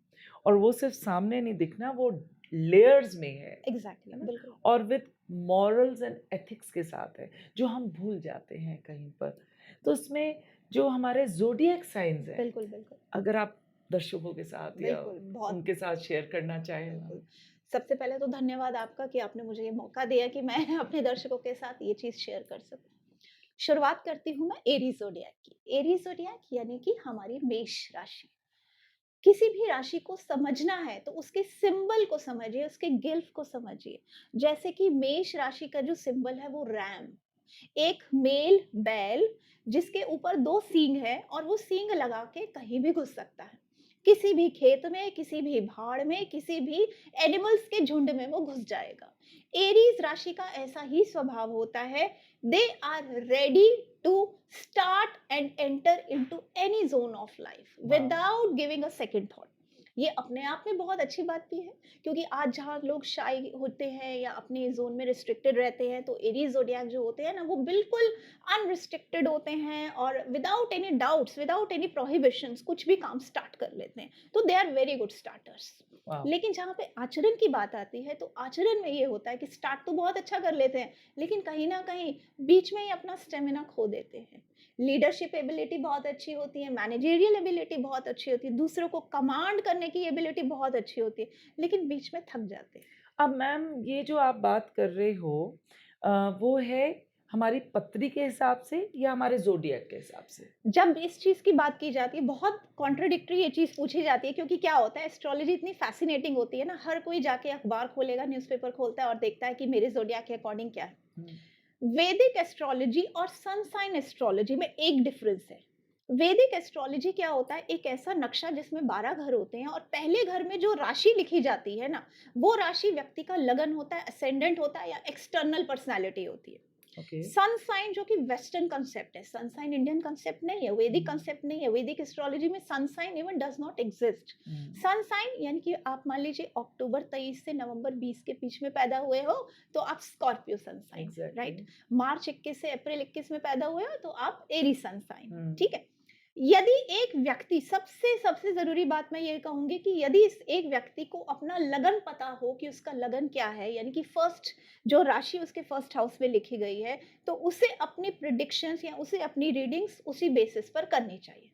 और वो सिर्फ़ सामने नहीं दिखना, वो लेयर्स में एग्ज़ैक्टली, है ना? बिल्कुल। और विद मॉरल्स एंड एथिक्स के साथ है, जो हम भूल जाते हैं कहीं पर। तो उसमें जो हमारे ज़ोडिएक साइन्स हैं, बिल्कुल, बिल्कुल। अगर आप दर्शकों के साथ या बिल्कुल, बहुत उनके साथ शेयर करना चाहें ना? बिल्कुल। सबसे पहले तो धन्यवाद आपका कि आपने मुझे ये मौका दिया कि मैं अपने दर्शकों के साथ ये चीज़ शेयर कर सकूँ। शुरुआत करती हूँ मैं एरीज़ ज़ोडिएक की। एरीज़ ज़ोडिएक यानी कि हमारी मेष राशि। किसी भी राशि को समझना है तो उसके सिंबल को समझिए, उसके गिल्फ को समझिए। जैसे कि मेष राशि का जो सिंबल है वो रैम, एक मेल बैल जिसके ऊपर 2 सींग है और वो सींग लगा के कहीं भी घुस सकता है। किसी भी खेत में, किसी भी भाड़ में, किसी भी एनिमल्स के झुंड में वो घुस जाएगा। एरीज़ राशि का ऐसा ही स्वभाव होता है। They are ready to start and enter into any zone of life वाह! without giving a second thought। ये अपने आप में बहुत अच्छी बात भी है, क्योंकि आज जहाँ लोग शाई होते हैं या अपने जोन में रिस्ट्रिक्टेड रहते हैं, तो एरीज ज़ोडिएक जो होते हैं ना, वो बिल्कुल अनरिस्ट्रिक्टेड होते हैं और without any doubts, without any prohibitions कुछ भी काम स्टार्ट कर लेते हैं। तो they are very good starters. वाह! लेकिन जहाँ पे आचरण की बात आती है, तो आचरण में ये होता है कि स्टार्ट तो बहुत अच्छा कर लेते हैं, लेकिन कहीं न कहीं बीच में ही अपना स्टेमिना खो देते हैं। लीडरशिप एबिलिटी बहुत अच्छी होती है, मैनेजरियल एबिलिटी बहुत अच्छी होती है, दूसरों को कमांड करने की एबिलिटी बहुत अच्छी होती है, लेकिन बीच में थक जाते हैं। अब मैम ये जो आप बात कर रहे हो वो है हमारी पत्री के हिसाब से या हमारे ज़ोडिएक के हिसाब से? जब इस चीज़ की बात की जाती है, बहुत कॉन्ट्राडिक्टरी ये चीज़ पूछी जाती है, क्योंकि क्या होता है, एस्ट्रोलॉजी इतनी फ़ैसिनेटिंग होती है ना, हर कोई जाके अखबार खोलेगा, न्यूज़पेपर खोलता है और देखता है कि मेरे ज़ोडिएक के अकॉर्डिंग क्या है। हुँ, वैदिक एस्ट्रोलॉजी और सन साइन एस्ट्रोलॉजी में एक डिफरेंस है। वैदिक एस्ट्रोलॉजी क्या होता है, एक ऐसा नक्शा जिसमें 12 घर होते हैं और पहले घर में जो राशि लिखी जाती है ना, वो राशि व्यक्ति का लगन होता है, असेंडेंट होता है या एक्सटर्नल पर्सनैलिटी होती है। ओके। सन साइन जो कि वेस्टर्न कांसेप्ट है, सन साइन इंडियन कांसेप्ट नहीं है, वैदिक हुँ, कांसेप्ट नहीं है। वैदिक एस्ट्रोलॉजी में sun sign even does not exist. हुँ, सन साइन यानी कि आप मान लीजिए अक्टूबर 23 से नवंबर 20 के बीच में पैदा हुए हो, तो आप Scorpio sun sign, exactly. Right? March 21 से अप्रैल 21 में पैदा हुए हो, तो आप एरी सन साइन, हुँ, ठीक है? यदि एक व्यक्ति, सबसे सबसे ज़रूरी बात मैं ये कहूँगी कि यदि इस एक व्यक्ति को अपना लगन पता हो कि उसका लगन क्या है, यानी कि फर्स्ट जो राशि उसके फर्स्ट हाउस में लिखी गई है, तो उसे अपनी प्रेडिक्शंस या उसे अपनी रीडिंग्स उसी बेसिस पर करनी चाहिए।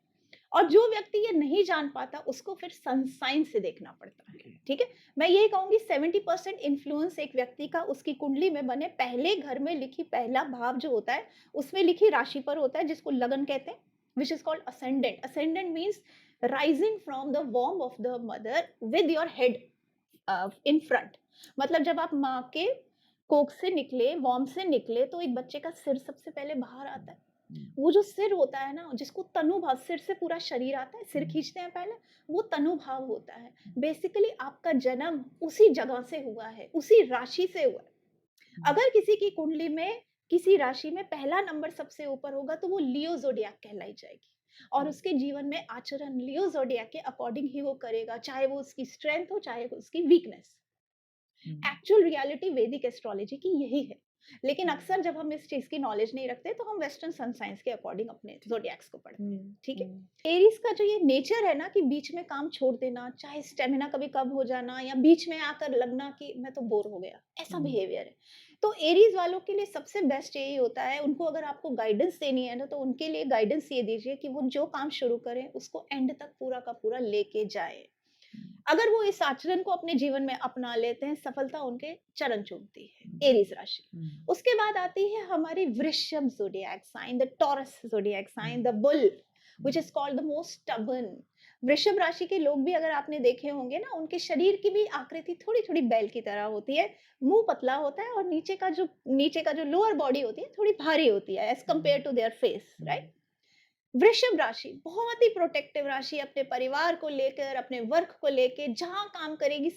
और जो व्यक्ति ये नहीं जान पाता, उसको फिर सन साइन से देखना पड़ता है, ओके। ठीक है? मैं ये कहूँगी 70% इन्फ्लुएंस एक व्यक्ति का उसकी कुंडली में बने पहले घर में लिखी पहला भाव जो होता है, उसमें लिखी राशि पर होता है, जिसको लगन कहते हैं, which is called ascendant. Ascendant means rising from the वॉर्म of the mother with your head in front. मतलब जब आप माँ के कोख से निकले, वॉर्म से निकले, तो एक बच्चे का सिर सबसे पहले बाहर आता है। हुँ, वो जो सिर होता है ना, जिसको तनु भाव, सिर से पूरा शरीर आता है, सिर हुँ, खींचते हैं पहले, वो तनु भाव होता है। हुँ, बेसिकली आपका जन्म उसी जगह से हुआ है, उसी राशि से हुआ है। हुँ, अगर किसी की कुंडली में किसी राशि में पहला नंबर सबसे ऊपर होगा, तो वो लियो ज़ोडिएक कहलाई जाएगी और हुँ, उसके जीवन में आचरण लियो ज़ोडिएक के अकॉर्डिंग ही वो करेगा, चाहे वो उसकी स्ट्रेंथ हो, चाहे वो उसकी वीकनेस। हुँ, एक्चुअल रियलिटी वैदिक एस्ट्रोलॉजी की यही है। लेकिन हुँ, अक्सर जब हम इस चीज़ की नॉलेज नहीं रखते, तो हम वेस्टर्न सन साइंस के अकॉर्डिंग अपने ज़ोडिएक्स को पढ़ते हैं, हुँ, ठीक है? हुँ, एरीज़ का जो ये नेचर है ना, कि बीच में काम छोड़ देना, चाहे स्टैमिना कभी कम हो जाना या बीच में आकर लगना कि मैं तो बोर हो गया, ऐसा हुँ, बिहेवियर है। तो एरीज़ वालों के लिए सबसे बेस्ट यही होता है, उनको अगर आपको गाइडेंस देनी है ना, तो उनके लिए गाइडेंस ये दीजिए कि वो जो काम शुरू करें, उसको एंड तक पूरा का पूरा लेके जाएँ। अगर वो इस आचरण को अपने जीवन में अपना लेते हैं, सफलता उनके चरण चूमती है, हुँ, एरीज़ राशि। हुँ, उसके बाद आती है हमारी Vrishabh zodiac sign, the Taurus zodiac hmm, sign, the bull, which hmm, is called the most stubborn. Vrishabh राशि के लोग भी अगर आपने देखे होंगे ना, उनके शरीर की भी आकृति थोड़ी-थोड़ी बैल की तरह होती है। मुँह पतला होता है और नीचे का जो लोअर बॉडी होती है, थोड़ी भारी होती है as hmm, compared to their face, hmm, right? वृषभ राशि बहुत ही प्रोटेक्टिव राशि, अपने परिवार को लेकर, अपने वर्क को लेके जहाँ काम करेगी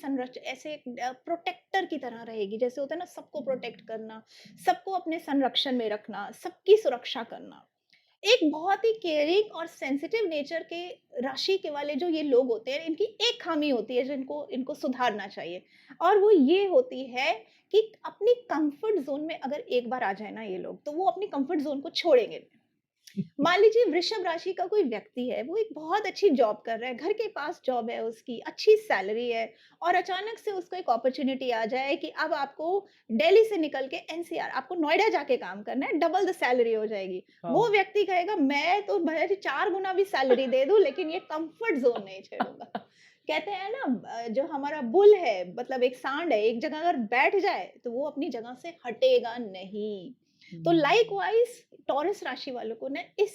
ऐसे प्रोटेक्टर की तरह रहेगी। जैसे होता है ना सबको प्रोटेक्ट करना, सबको अपने संरक्षण में रखना, सबकी सुरक्षा करना। एक बहुत ही केयरिंग और सेंसिटिव नेचर के राशि के वाले जो ये लोग होते हैं, इनकी एक खामी होती है जिनको इनको सुधारना चाहिए, और वो ये होती है कि अपनी कंफर्ट ज़ोन में अगर एक बार आ जाए ना ये लोग, तो वो अपनी कंफर्ट ज़ोन को छोड़ेंगे नहीं। मान लीजिए वृषभ राशि का कोई व्यक्ति है, वो एक बहुत अच्छी जॉब कर रहा है, घर के पास जॉब है उसकी, अच्छी सैलरी है, और अचानक से उसको एक अपॉर्च्युनिटी आ जाए कि अब आपको दिल्ली से निकल के एनसीआर, आपको नोएडा जाके काम करना है, डबल द सैलरी हो जाएगी। वो हाँ। व्यक्ति कहेगा मैं तो भले 4 गुना भी सैलरी दे दूँ लेकिन ये कम्फर्ट ज़ोन नहीं छोड़ूँगा। कहते हैं ना जो हमारा बुल है, मतलब एक सांड है, एक जगह अगर बैठ जाए तो वो अपनी जगह से हटेगा नहीं। तो हुँ, लाइकवाइज़ टॉरस राशि वालों को ना इस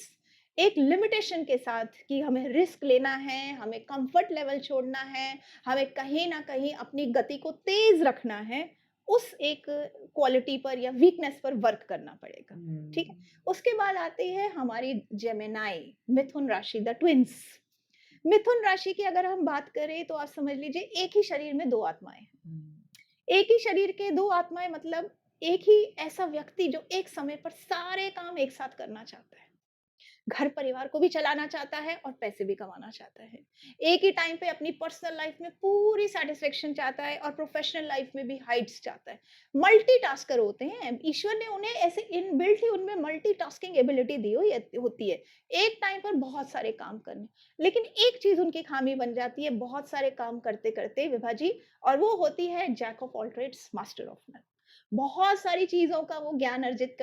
एक लिमिटेशन के साथ कि हमें रिस्क लेना है, हमें कंफर्ट लेवल छोड़ना है, हमें कहीं न कहीं अपनी गति को तेज़ रखना है, उस एक क्वालिटी पर या वीकनेस पर वर्क करना पड़ेगा, ठीक है? हुँ, उसके बाद आती है हमारी जेमिनी, मिथुन राशि, द ट्विन्स। मिथुन राशि की अगर हम बात करें तो आप समझ लीजिए एक ही शरीर में 2 आत्माएँ हैं। हुँ, एक ही शरीर के 2 आत्माएँ मतलब एक ही ऐसा व्यक्ति जो एक समय पर सारे काम एक साथ करना चाहता है। घर परिवार को भी चलाना चाहता है और पैसे भी कमाना चाहता है। एक ही टाइम पे अपनी पर्सनल लाइफ में पूरी सैटिस्फैक्शन चाहता है और प्रोफेशनल लाइफ में भी हाइट्स चाहता है। मल्टीटास्कर होते हैं। ईश्वर ने उन्हें ऐसे इनबिल्ट ही उनमें मल्टीटास्किंग एबिलिटी दी हुई होती है। एक टाइम पर बहुत सारे काम करने। लेकिन एक चीज़ उनकी खामी बन जाती है बहुत सारे काम करते-करते विभा जी, और वो होती है jack of all trades master of none. बहुत सारी चीज़ों का वो ज्ञान अर्जित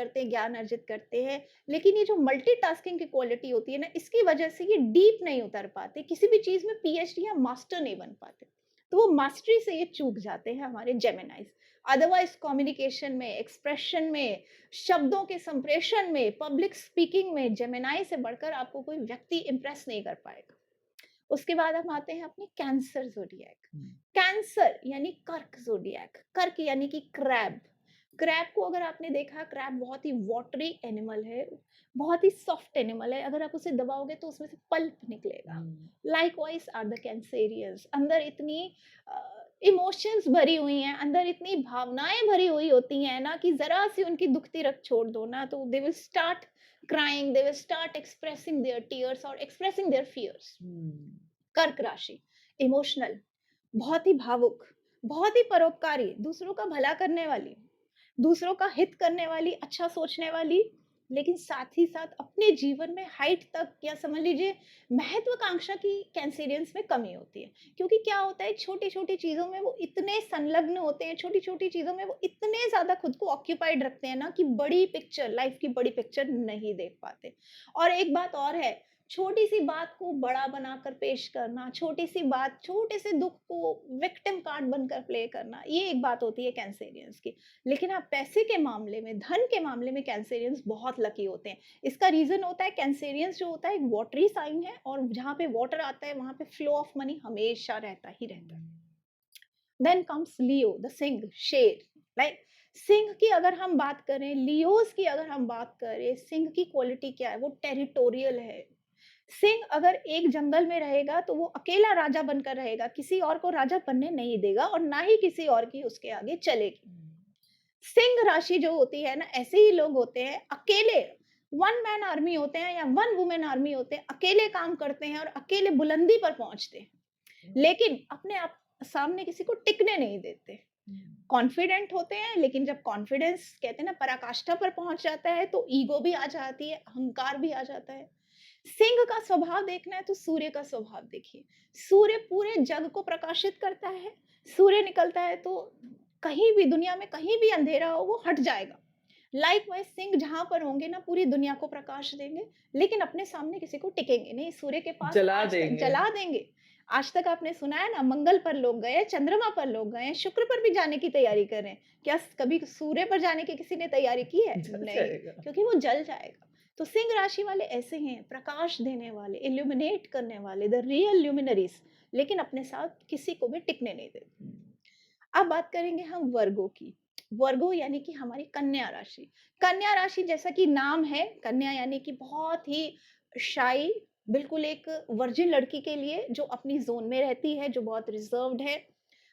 करते हैं, लेकिन ये जो मल्टीटास्किंग की क्वालिटी होती है ना, इसकी वजह से ये डीप नहीं उतर पाते, किसी भी चीज़ में पीएचडी या मास्टर नहीं बन पाते। तो वो मास्टरी से ये चूक जाते हैं हमारे जेमिनाइज़। अदरवाइज़ कम्युनिकेशन में, एक्सप्रेशन में, शब्दों के संप्रेषण में, पब्लिक स्पीकिंग में जेमिनाई से बढ़कर आपको कोई व्यक्ति इम्प्रेस नहीं कर पाएगा। उसके बाद हम आते हैं अपने कैंसर ज़ोडिएक। हुँ, कैंसर यानी कर्क ज़ोडिएक, कर्क यानी कि क्रैब। क्रैब को अगर आपने देखा, क्रैब बहुत ही वाटरी एनिमल है, बहुत ही सॉफ्ट एनिमल है, अगर आप उसे दबाओगे तो उसमें से पल्प निकलेगा। हुँ, लाइकवाइज़ आर द कैंसेरियंस, अंदर इतनी इमोशंस भरी हुई हैं, अंदर इतनी भावनाएँ भरी हुई होती हैं ना कि ज़रा-सी उनकी दुखती रग छोड़ दो ना तो they will start crying, they will start expressing there tears और एक्सप्रेसिंग देयर फियर्स। हुँ, कर्क राशि, इमोशनल, बहुत ही भावुक, बहुत ही परोपकारी, दूसरों का भला करने वाली, दूसरों का हित करने वाली, अच्छा सोचने वाली, लेकिन साथ ही साथ अपने जीवन में हाइट तक या समझ लीजिए महत्वाकांक्षा की कैंसेरियंस में कमी होती है। क्योंकि क्या होता है छोटी-छोटी चीज़ों में वो इतने संलग्न होते हैं, छोटी-छोटी चीज़ों में वो इतने ज़्यादा खुद को ऑक्यूपाइड रखते हैं ना कि बड़ी पिक्चर, लाइफ की बड़ी पिक्चर नहीं देख पाते। और एक बात और है, छोटी-सी बात को बड़ा बनाकर पेश करना, छोटी-सी बात, छोटे से दुःख को विक्टिम कार्ड बनकर प्ले करना, ये एक बात होती है कैंसेरियंस की। लेकिन हाँ, पैसे के मामले में, धन के मामले में कैंसेरियंस बहुत लकी होते हैं। इसका रीज़न होता है कैंसेरियंस जो होता है एक वाटरी साइन है, और जहाँ पे वाटर आता है वहाँ पे फ्लो ऑफ मनी हमेशा रहता ही रहता है। Then comes Leo the Simha, शेर। लाइक सिंह की अगर हम बात करें, लियोज़ की अगर हम बात करें, सिंह की क्वालिटी क्या है? वो टेरिटोरियल है। सिंह अगर एक जंगल में रहेगा तो वो अकेला राजा बनकर रहेगा, किसी और को राजा बनने नहीं देगा और ना ही किसी और की उसके आगे चलेगी। सिंह राशि जो होती है ना, ऐसे ही लोग होते हैं अकेले, वन मैन आर्मी होते हैं या वन वुमेन आर्मी होते हैं, अकेले काम करते हैं और अकेले बुलंदी पर पहुंचते हैं, लेकिन अपने आप सामने किसी को टिकने नहीं देते। कॉन्फिडेंट होते हैं, लेकिन जब कॉन्फिडेंस कहते हैं ना पराकाष्ठा पर पहुंच जाता है तो ईगो भी आ जाती है, अहंकार भी आ जाता है। सिंह का स्वभाव देखना है तो सूर्य का स्वभाव देखिए। सूर्य पूरे जग को प्रकाशित करता है। सूर्य निकलता है तो कहीं भी दुनिया में कहीं भी अंधेरा हो वो हट जाएगा। लाइकवाइज़ सिंह जहाँ पर होंगे ना पूरी दुनिया को प्रकाश देंगे, लेकिन अपने सामने किसी को टिकेंगे नहीं। सूर्य के पास जला आज तक देंगे। जला देंगे। आज तक आपने सुना है ना मंगल पर लोग गए, चंद्रमा पर लोग गए, शुक्र पर भी जाने की तैयारी कर रहे हैं। क्या कभी सूर्य पर जाने की किसी ने तैयारी की है? जल नहीं, जाएगा। क्योंकि वो जल जाएगा। तो सिंह राशि वाले ऐसे हैं, प्रकाश देने वाले, इल्यूमिनेट करने वाले, द रियल ल्यूमिनरीज़, लेकिन अपने साथ किसी को भी टिकने नहीं देते। हुँ, अब बात करेंगे हम वर्गों की। वर्गो यानी कि हमारी कन्या राशि। कन्या राशि जैसा कि नाम है, कन्या यानी कि बहुत ही शाई, बिल्कुल एक वर्जिन लड़की के लिए जो अपनी ज़ोन में रहती है, जो बहुत रिज़र्व्ड है,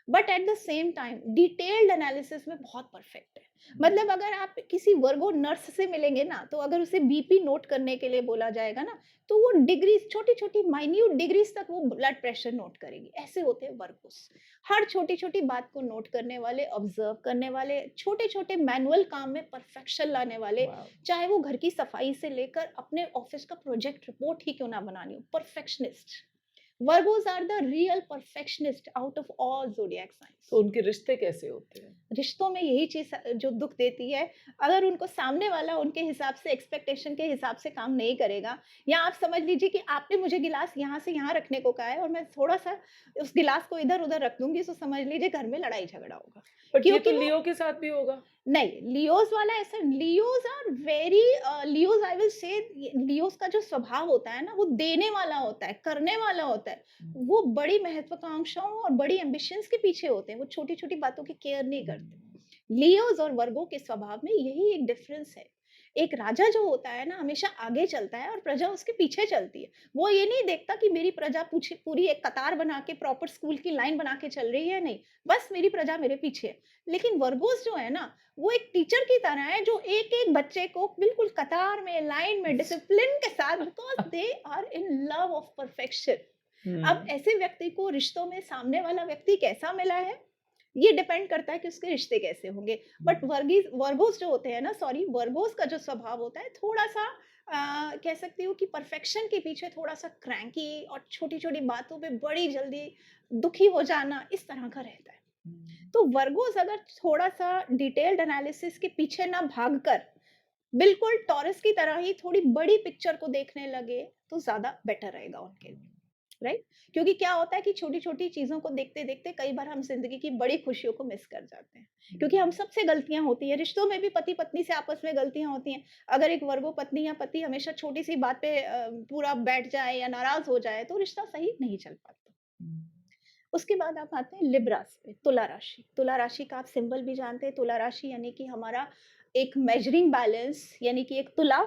but at the same time detailed analysis में बहुत परफेक्ट है। मतलब अगर आप किसी वर्गो नर्स से मिलेंगे ना, तो अगर उसे बीपी नोट करने के लिए बोला जाएगा ना, तो वो डिग्रीज़ छोटी-छोटी माइन्यूट डिग्रीज़ तक वो ब्लड प्रेशर नोट करेगी। ऐसे होते हैं वर्गोस। हर छोटी-छोटी बात को नोट करने वाले, ऑब्ज़र्व करने वाले, छोटे-छोटे मैनुअल काम में परफेक्शन लाने वाले, वाओ! चाहे वो घर की सफाई से लेकर अपने ऑफिस का प्रोजेक्ट रिपोर्ट ही क्यों ना बनानी हो, perfectionist. Virgos are the real perfectionist out of all zodiac signs. तो उनके रिश्ते कैसे होते हैं? रिश्तों में यही चीज़ जो दुःख देती है, अगर उनको सामने वाला उनके हिसाब से एक्सपेक्टेशन के हिसाब से काम नहीं करेगा, या आप समझ लीजिए कि आपने मुझे गिलास यहाँ से यहाँ रखने को कहा है और मैं थोड़ा-सा उस गिलास को इधर-उधर रख दूँगी, तो समझ लीजिए घर में लड़ाई झगड़ा होगा। बट ये तो क्योंकि वो लियो के साथ भी होगा। नहीं, लियोज़ वाला ऐसा Leos are very Leos I will say Leos का जो स्वभाव होता है ना, वो देने वाला होता है, करने वाला होता है। हुँ, वो बड़ी महत्वाकांक्षाओं और बड़ी एम्बिशंस के पीछे होते हैं, वो छोटी-छोटी बातों की केयर नहीं करते। हुँ, लियोज़ और वर्गो के स्वभाव में यही एक डिफरेंस है। एक राजा जो होता है ना, हमेशा आगे चलता है और प्रजा उसके पीछे चलती है। वो ये नहीं देखता कि मेरी प्रजा पूछी पूरी एक कतार बना के प्रॉपर स्कूल की लाइन बना के चल रही है, नहीं। बस मेरी प्रजा मेरे पीछे है। लेकिन वर्गोस जो है ना, वो एक टीचर की तरह है जो एक-एक बच्चे को बिल्कुल कतार में, लाइन में, डिसिप्लिन के साथ, because they are in love of perfection. अब हुँ, ऐसे व्यक्ति को रिश्तों में सामने वाला व्यक्ति कैसा मिला है, ये डिपेंड करता है कि उसके रिश्ते कैसे होंगे। बट हुँ, वर्गोस जो होते हैं ना, सॉरी, वर्गोस का जो स्वभाव होता है थोड़ा-सा कह सकती हूँ कि परफेक्शन के पीछे थोड़ा-सा क्रैंकी और छोटी-छोटी बातों पे बड़ी जल्दी दुखी हो जाना, इस तरह का रहता है। हुँ, तो वर्गोस अगर थोड़ा-सा डिटेल्ड एनालिसिस के पीछे ना भागकर, बिल्कुल टॉरस की तरह ही थोड़ी बड़ी पिक्चर को देखने लगे, तो ज़्यादा बेटर रहेगा उनके लिए, राइट? क्योंकि क्या होता है कि छोटी-छोटी चीज़ों को देखते-देखते कई बार हम ज़िंदगी की बड़ी खुशियों को मिस कर जाते हैं। हुँ, क्योंकि हम सबसे गलतियाँ होती हैं, रिश्तों में भी पति-पत्नी से आपस में गलतियाँ होती हैं। अगर एक वर्गो पत्नी या पति हमेशा छोटी-सी बात पे पूरा बैठ जाए या नाराज़ हो जाए, तो रिश्ता सही नहीं चल पाता। हुँ, उसके बाद आप आते हैं लिब्रास पे, तुला राशि। तुला राशि का आप सिंबल भी जानते हैं, तुला राशि यानी कि हमारा एक मेजरिंग बैलेंस, यानी कि एक तुला,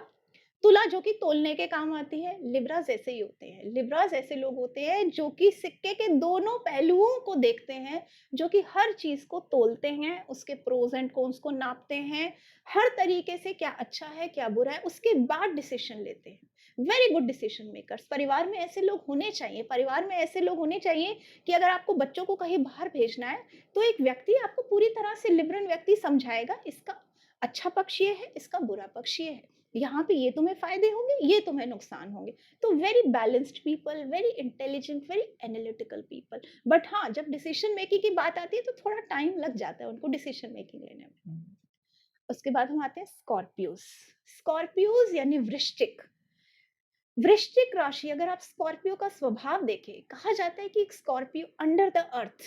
तुला जो कि तोलने के काम आती है। लिब्रास ऐसे ही होते हैं। लिब्रास ऐसे लोग होते हैं जो कि सिक्के के दोनों पहलुओं को देखते हैं, जो कि हर चीज़ को तोलते हैं, उसके प्रोस एंड कॉन्स को नापते हैं, हर तरीके से क्या अच्छा है, क्या बुरा है, उसके बाद डिसीज़न लेते हैं। वेरी गुड डिसीज़न मेकर्स, परिवार में ऐसे लोग होने चाहिए। परिवार में ऐसे लोग होने चाहिए कि अगर आपको बच्चों को कहीं बाहर भेजना है, तो एक व्यक्ति आपको पूरी तरह से लिबरल व्यक्ति समझाएगा, इसका अच्छा पक्ष ये है, इसका बुरा पक्ष ये है। यहाँ पे ये तुम्हें फ़ायदे होंगे, ये तुम्हें नुकसान होंगे। तो very balanced people, very intelligent, very analytical people. But हाँ, जब डिसीज़न मेकिंग की बात आती है, तो थोड़ा टाइम लग जाता है उनको डिसीज़न मेकिंग लेने में। हुँ, उसके बाद हम आते हैं स्कॉर्पियोज़। स्कॉर्पियोज़ यानी वृश्चिक। वृश्चिक राशि, अगर आप स्कॉर्पियो का स्वभाव देखें, कहा जाता है कि एक स्कॉर्पियो अंडर द अर्थ,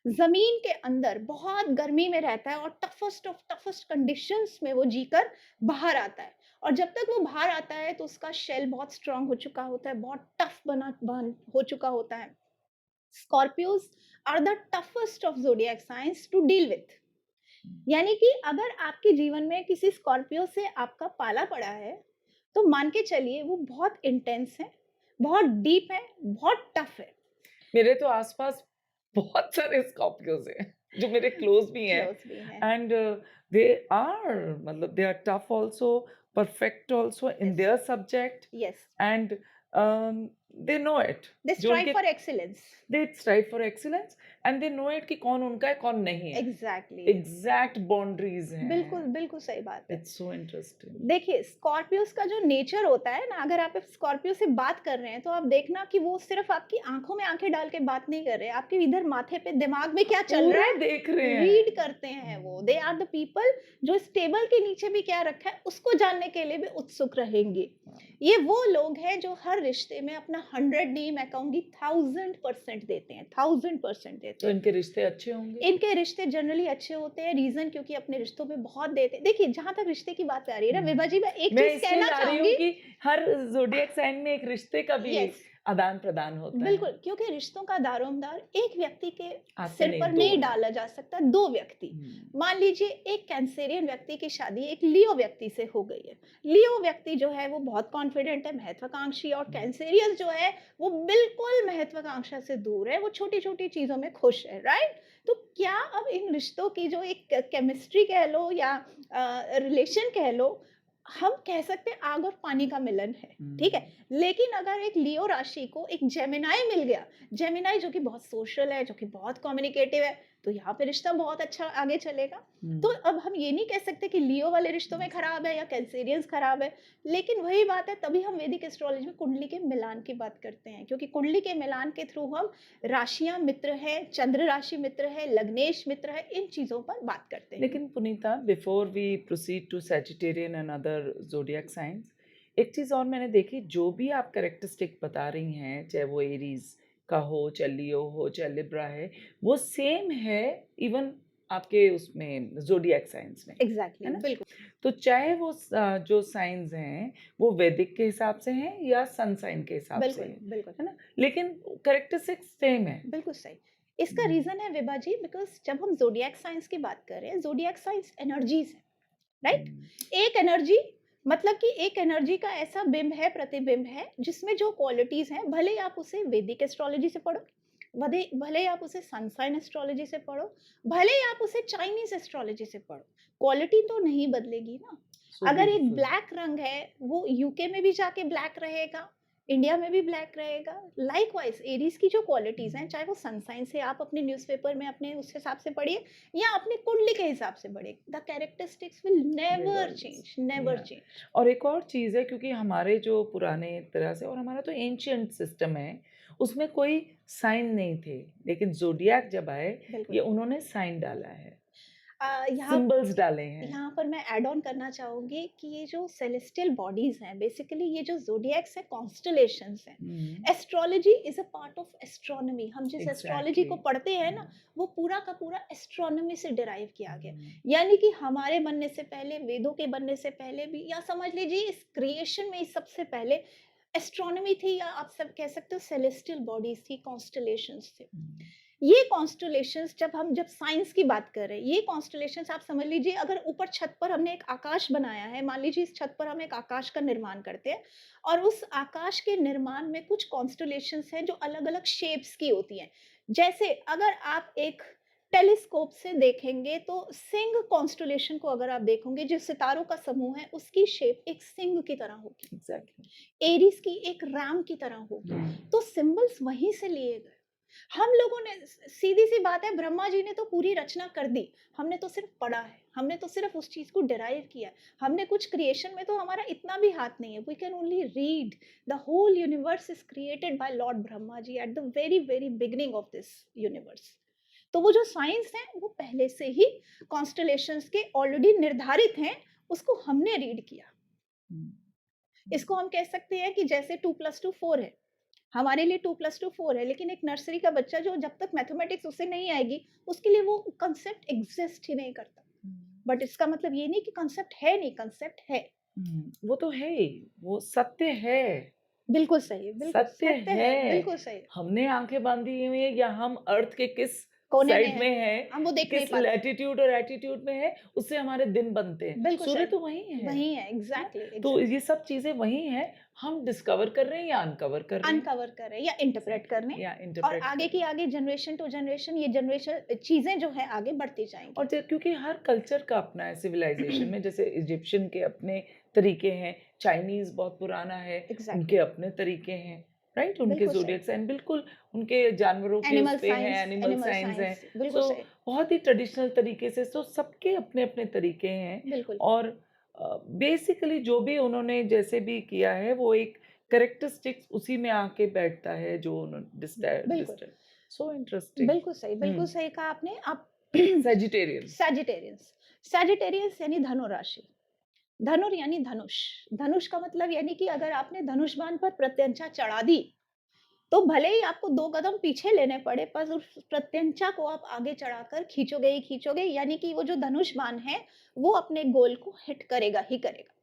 जमीन के अंदर बहुत गर्मी में रहता है और टफेस्ट ऑफ टफेस्ट कंडीशंस में वो जीकर बाहर आता है। और जब तक वो बाहर आता है तो उसका शेल बहुत स्ट्रांग हो चुका होता है, बहुत टफ बन हो चुका होता है। Scorpios are the toughest of zodiac signs to deal with. यानी कि अगर आपके जीवन में किसी स्कॉर्पियो से आपका पाला पड़ा है, तो मान के चलिए वो बहुत इंटेंस है, बहुत डीप है, बहुत टफ है। मेरे तो आस-पास बहुत सारे स्कॉर्पियोज़ हैं, जो मेरे क्लोज़ भी हैं क्लोज भी है। एंड दे आर मतलब they are tough also, perfect also in yes, their subject yes, and they know it. They जो स्ट्राइव उनके for excellence. They strive for excellence and they know it कि कौन उनका है, कौन नहीं है। एग्जैक्टली। एग्ज़ैक्ट बाउंड्रीज़ बिल्कुल, हैं। बिल्कुल सही बात है। It's so interesting. देखिए, स्कॉर्पियोज़ का जो नेचर होता है ना, अगर आप एक स्कॉर्पियो से बात कर रहे हैं, तो आप देखना कि वो सिर्फ़ आपकी आँखों में आँखें डाल के बात नहीं कर रहे हैं, आपके इधर माथे पे, दिमाग में क्या चल रहा पूरा है, देख रहे रीड हैं। करते हैं वो। दे आर द पीपल जो इस टेबल के नीचे भी क्या रखा है, उसको जानने के लिए भी उत्सुक रहेंगे। ये वो लोग हैं जो हर रिश्ते में अपना 100 नहीं, मैं कहूँगी 1000% देते हैं, 1000% देते तो हैं। इनके रिश्ते अच्छे होंगे? इनके रिश्ते जनरली अच्छे होते हैं, रीज़न क्योंकि अपने रिश्तों में बहुत देते हैं। देखिए, जहाँ तक रिश्ते की बात आ रही है ना, विभा हुँ। जी, मैं एक मैं चीज़ इसलिए कहना ला रही हूँ चाहूँगी। कि हर ज़ोडिएक साइन में एक रिश्ते का भी यस, आदान-प्रदान होता है। बिल्कुल, क्योंकि रिश्तों का दारोमदार एक व्यक्ति के हाथ से सिर नहीं, पर 2 नहीं है। डाला जा सकता, 2 व्यक्ति। हुँ, मान लीजिए एक कैंसेरियन व्यक्ति की शादी एक लियो व्यक्ति से हो गई है। लियो व्यक्ति जो है वो बहुत कॉन्फिडेंट है, महत्वाकांक्षी, और हुँ, कैंसेरियस जो है वो बिल्कुल महत्वाकांक्षा से दूर है, वो छोटी-छोटी चीज़ों में खुश है, राइट? तो क्या अब इन रिश्तों की जो एक केमिस्ट्री कह लो या रिलेशन कह लो, हम कह सकते हैं आग और पानी का मिलन है, ठीक है? हुँ, लेकिन अगर एक लियो राशि को एक जेमिनी मिल गया, जेमिनी जो कि बहुत सोशल है, जो कि बहुत कम्युनिकेटिव है, तो यहाँ पे रिश्ता बहुत अच्छा आगे चलेगा। हुँ, तो अब हम ये नहीं कह सकते कि लियो वाले रिश्तों में खराब है या कैंसेरियंस खराब है, लेकिन वही बात है, तभी हम वैदिक एस्ट्रोलॉजी में कुंडली के मिलान की बात करते हैं, क्योंकि कुंडली के मिलान के थ्रू हम राशियाँ मित्र हैं, चंद्र राशि मित्र है, लग्नेश मित्र है, इन चीज़ों पर बात करते हैं। लेकिन Punita, before we proceed to Sagittarian and other zodiac signs, एक चीज़ और मैंने देखी, जो भी आप कैरेक्टरिस्टिक बता रही हैं, चाहे वो एरीज़ का हो, चाहे लियो हो, चाहे लिब्रा है, वो सेम है इवन आपके उसमें ज़ोडिएक साइन्स में, एग्ज़ैक्टली, है ना? बिल्कुल, तो चाहे वो जो साइन्स हैं, वो वैदिक के हिसाब से हैं या सन साइन के हिसाब से बिल्कुल, हैं, बिल्कुल। है ना? लेकिन कैरेक्टरिस्टिक्स सेम है। बिल्कुल सही। इसका हुँ, रीज़न है विभा जी, बिकॉज़ जब हम ज़ोडिएक साइंस की बात कर रहे हैं, ज़ोडिएक साइंस एनर्जीज़ है, राइट? हुँ, एक एनर्जी मतलब कि एक एनर्जी का ऐसा बिंब है, प्रतिबिंब है, जिसमें जो क्वालिटीज़ हैं, भले ही आप उसे वैदिक एस्ट्रोलॉजी से पढ़ो, भले भले ही आप उसे सन साइन एस्ट्रोलॉजी से पढ़ो, भले ही आप उसे चाइनीज़ एस्ट्रोलॉजी से पढ़ो, क्वालिटी तो नहीं बदलेगी ना। सो अगर एक ब्यूटीफुल। ब्लैक रंग है, वो यूके में भी जाके ब्लैक रहेगा, इंडिया में भी ब्लैक रहेगा। लाइकवाइज़ एरीज़ की जो क्वालिटीज़ हैं, हुँ, चाहे वो सन साइन से आप अपने न्यूज़पेपर में अपने उस हिसाब से पढ़िए या अपने कुंडली के हिसाब से पढ़िए, the characteristics will will never always change, never या चेंज। और एक और चीज़ है, क्योंकि हमारे जो पुराने तरह से और हमारा तो एंशिएंट सिस्टम है, उसमें कोई साइन नहीं थे, लेकिन ज़ोडिएक जब आए, बिल्कुल। ये उन्होंने साइन डाला है, यहाँ सिंबल्स डाले हैं। यहाँ पर मैं ऐड ऑन करना चाहूँगी कि ये जो सेलेस्टियल बॉडीज़ हैं, बेसिकली ये जो ज़ोडिएक्स हैं, कॉन्स्टेलेशंस हैं। Hmm, astrology is a part of astronomy. हम जिस एस्ट्रोलॉजी एग्ज़ैक्टली। को पढ़ते हैं ना, या वो पूरा का पूरा एस्ट्रोनॉमी से डिराइव किया गया। हुँ, यानी कि हमारे बनने से पहले, वेदों के बनने से पहले भी, या समझ लीजिए इस क्रिएशन में सबसे पहले एस्ट्रोनॉमी थी, या आप सब कह सकते हो सेलेस्टियल बॉडीज़ थी, कॉन्स्टेलेशंस थे। हुँ, ये कॉन्स्टेलेशंस जब साइंस की बात कर रहे हैं, ये कॉन्स्टेलेशंस आप समझ लीजिए, अगर ऊपर छत पर हमने एक आकाश बनाया है, मान लीजिए इस छत पर हम एक आकाश का निर्माण करते हैं, और उस आकाश के निर्माण में कुछ कॉन्स्टेलेशंस हैं जो अलग-अलग शेप्स की होती हैं। जैसे अगर आप एक टेलीस्कोप से देखेंगे तो सिंह कॉन्स्टेलेशन को अगर आप देखोगे, जो सितारों का समूह है, उसकी शेप एक सिंह की तरह होगी। एग्ज़ैक्टली। एरीज़ की एक रैम की तरह होगी। हुँ, तो सिंबल्स वहीं से लिए गए। हम लोगों ने सीधी-सी बात है, ब्रह्मा जी ने तो पूरी रचना कर दी, हमने तो सिर्फ़ पढ़ा है, हमने तो सिर्फ़ उस चीज़ को डिराइव किया है, हमने कुछ क्रिएशन में तो हमारा इतना भी हाथ नहीं है, we can only read, the whole universe is created by Lord Brahma ji at the very, very beginning of this universe. तो वो जो साइंस है, वो पहले से ही कॉन्स्टेलेशंस के ऑलरेडी निर्धारित हैं, उसको हमने रीड किया। हुँ, इसको हम कह सकते हैं कि जैसे 2 + 2 4 है। हमारे लिए 2 + 2 4 है, लेकिन एक नर्सरी का बच्चा जो जब तक मैथमेटिक्स उसे नहीं आएगी, उसके लिए वो कांसेप्ट एग्ज़िस्ट ही नहीं करता। हुँ, बट इसका मतलब ये नहीं कि कांसेप्ट है नहीं, कांसेप्ट है। हुँ, वो तो है ही, वो सत्य है। बिल्कुल सही, बिल्कुल सत्य सत्य है, है। बिल्कुल सही। हमने आँखें बाँधी हुई हैं या हम अर्थ के किस कोने में साइड है, में हैं, हम वो देख नहीं किस पाते। लैटीट्यूड और एटीट्यूड में हैं, उससे हमारे दिन बनते हैं। बिल्कुल सूर्य सही। तो वही है वही है, ना? एग्ज़ैक्टली, तो एग्ज़ैक्टली। ये सब चीज़ें वही हैं, हम डिस्कवर कर रहे हैं या अनकवर कर रहे हैं। अनकवर करें या इंटरप्रेट एग्ज़ैक्टली, करने, या और इंटरप्रेट आगे कर की रहे हैं। आगे जनरेशन टू जनरेशन ये जनरेशन चीज़ें जो है आगे बढ़ती और जाएँगी। क्योंकि हर कल्चर का अपना है सिविलाइजेशन में, जैसे इजिप्शियन के अपने तरीके हैं, चाइनीज़ बहुत पुराना है, एग्ज़ैक्टली, उनके अपने तरीके हैं, राइट? उनके बिल्कुल सही। ज़ोडिएक साइन बिल्कुल उनके जानवरों के उस पे हैं, एनिमल एनिमल साइन्स हैं। साइंस, बिल्कुल सो सही, बहुत ही ट्रेडिशनल तरीके से, सो सबके अपने-अपने तरीके हैं बिल्कुल, और बेसिकली जो भी उन्होंने जैसे भी किया है, वो एक कैरेक्टरिस्टिक्स उसी में आके बैठता है जो उन्होंने बिल्कुल, डिस्टल सो इंटरेस्टिंग। हुँ, बिल्कुल सही कहा आपने। आप सेजिटेरियन। सैजिटेरियंस, सैजिटेरियंस यानी धनु राशि, धनुर यानी धनुष, धनुष का मतलब यानी कि अगर आपने धनुष बाण पर प्रत्यंचा चढ़ा दी, तो भले ही आपको 2 कदम पीछे लेने पड़े, पर उस प्रत्यंचा को आप आगे चढ़ाकर खींचोगे ही खींचोगे, यानी कि वो जो धनुष बाण है, वो अपने गोल को हिट करेगा ही करेगा।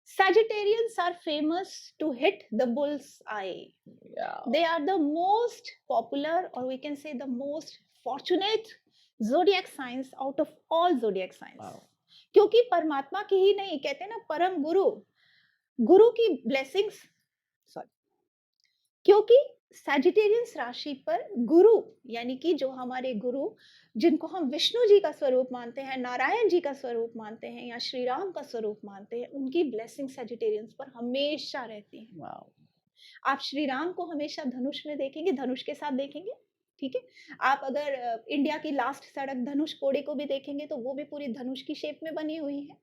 Sagittarians are famous to hit the bull's eye. Yeah. They are the most popular, or we can say the most fortunate zodiac signs out of all zodiac signs. Wow. क्योंकि परमात्मा की ही नहीं, कहते हैं ना परम गुरु, गुरु की ब्लेसिंग्स, सॉरी, क्योंकि सैजिटेरियंस राशि पर गुरु, यानी कि जो हमारे गुरु, जिनको हम विष्णु जी का स्वरूप मानते हैं, नारायण जी का स्वरूप मानते हैं, या श्री राम का स्वरूप मानते हैं, उनकी ब्लेसिंग सैजिटेरियंस पर हमेशा रहती है। Wow. आप श्री राम को हमेशा धनुष में देखेंगे, धनुष के साथ देखेंगे, ठीक है? आप अगर इंडिया की लास्ट सड़क धनुष कोड़े को भी देखेंगे, तो वो भी पूरी धनुष की शेप में बनी हुई है।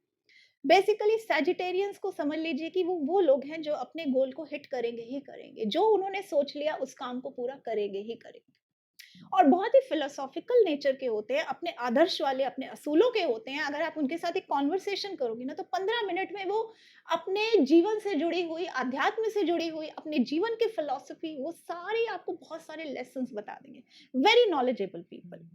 बेसिकली सैजिटेरियंस को समझ लीजिए कि वो लोग हैं जो अपने गोल को हिट करेंगे ही करेंगे। जो उन्होंने सोच लिया उस काम को पूरा करेंगे ही करेंगे। और बहुत ही फिलोसॉफिकल नेचर के होते हैं, अपने आदर्श वाले, अपने असूलों के होते हैं। अगर आप उनके साथ एक कॉन्वर्सेशन करोगी ना, तो 15 मिनट में वो अपने जीवन से जुड़ी हुई, अध्यात्म से जुड़ी हुई, अपने जीवन की फिलॉसफी, वो सारी आपको बहुत सारे लेसन्स बता देंगे। Very knowledgeable people.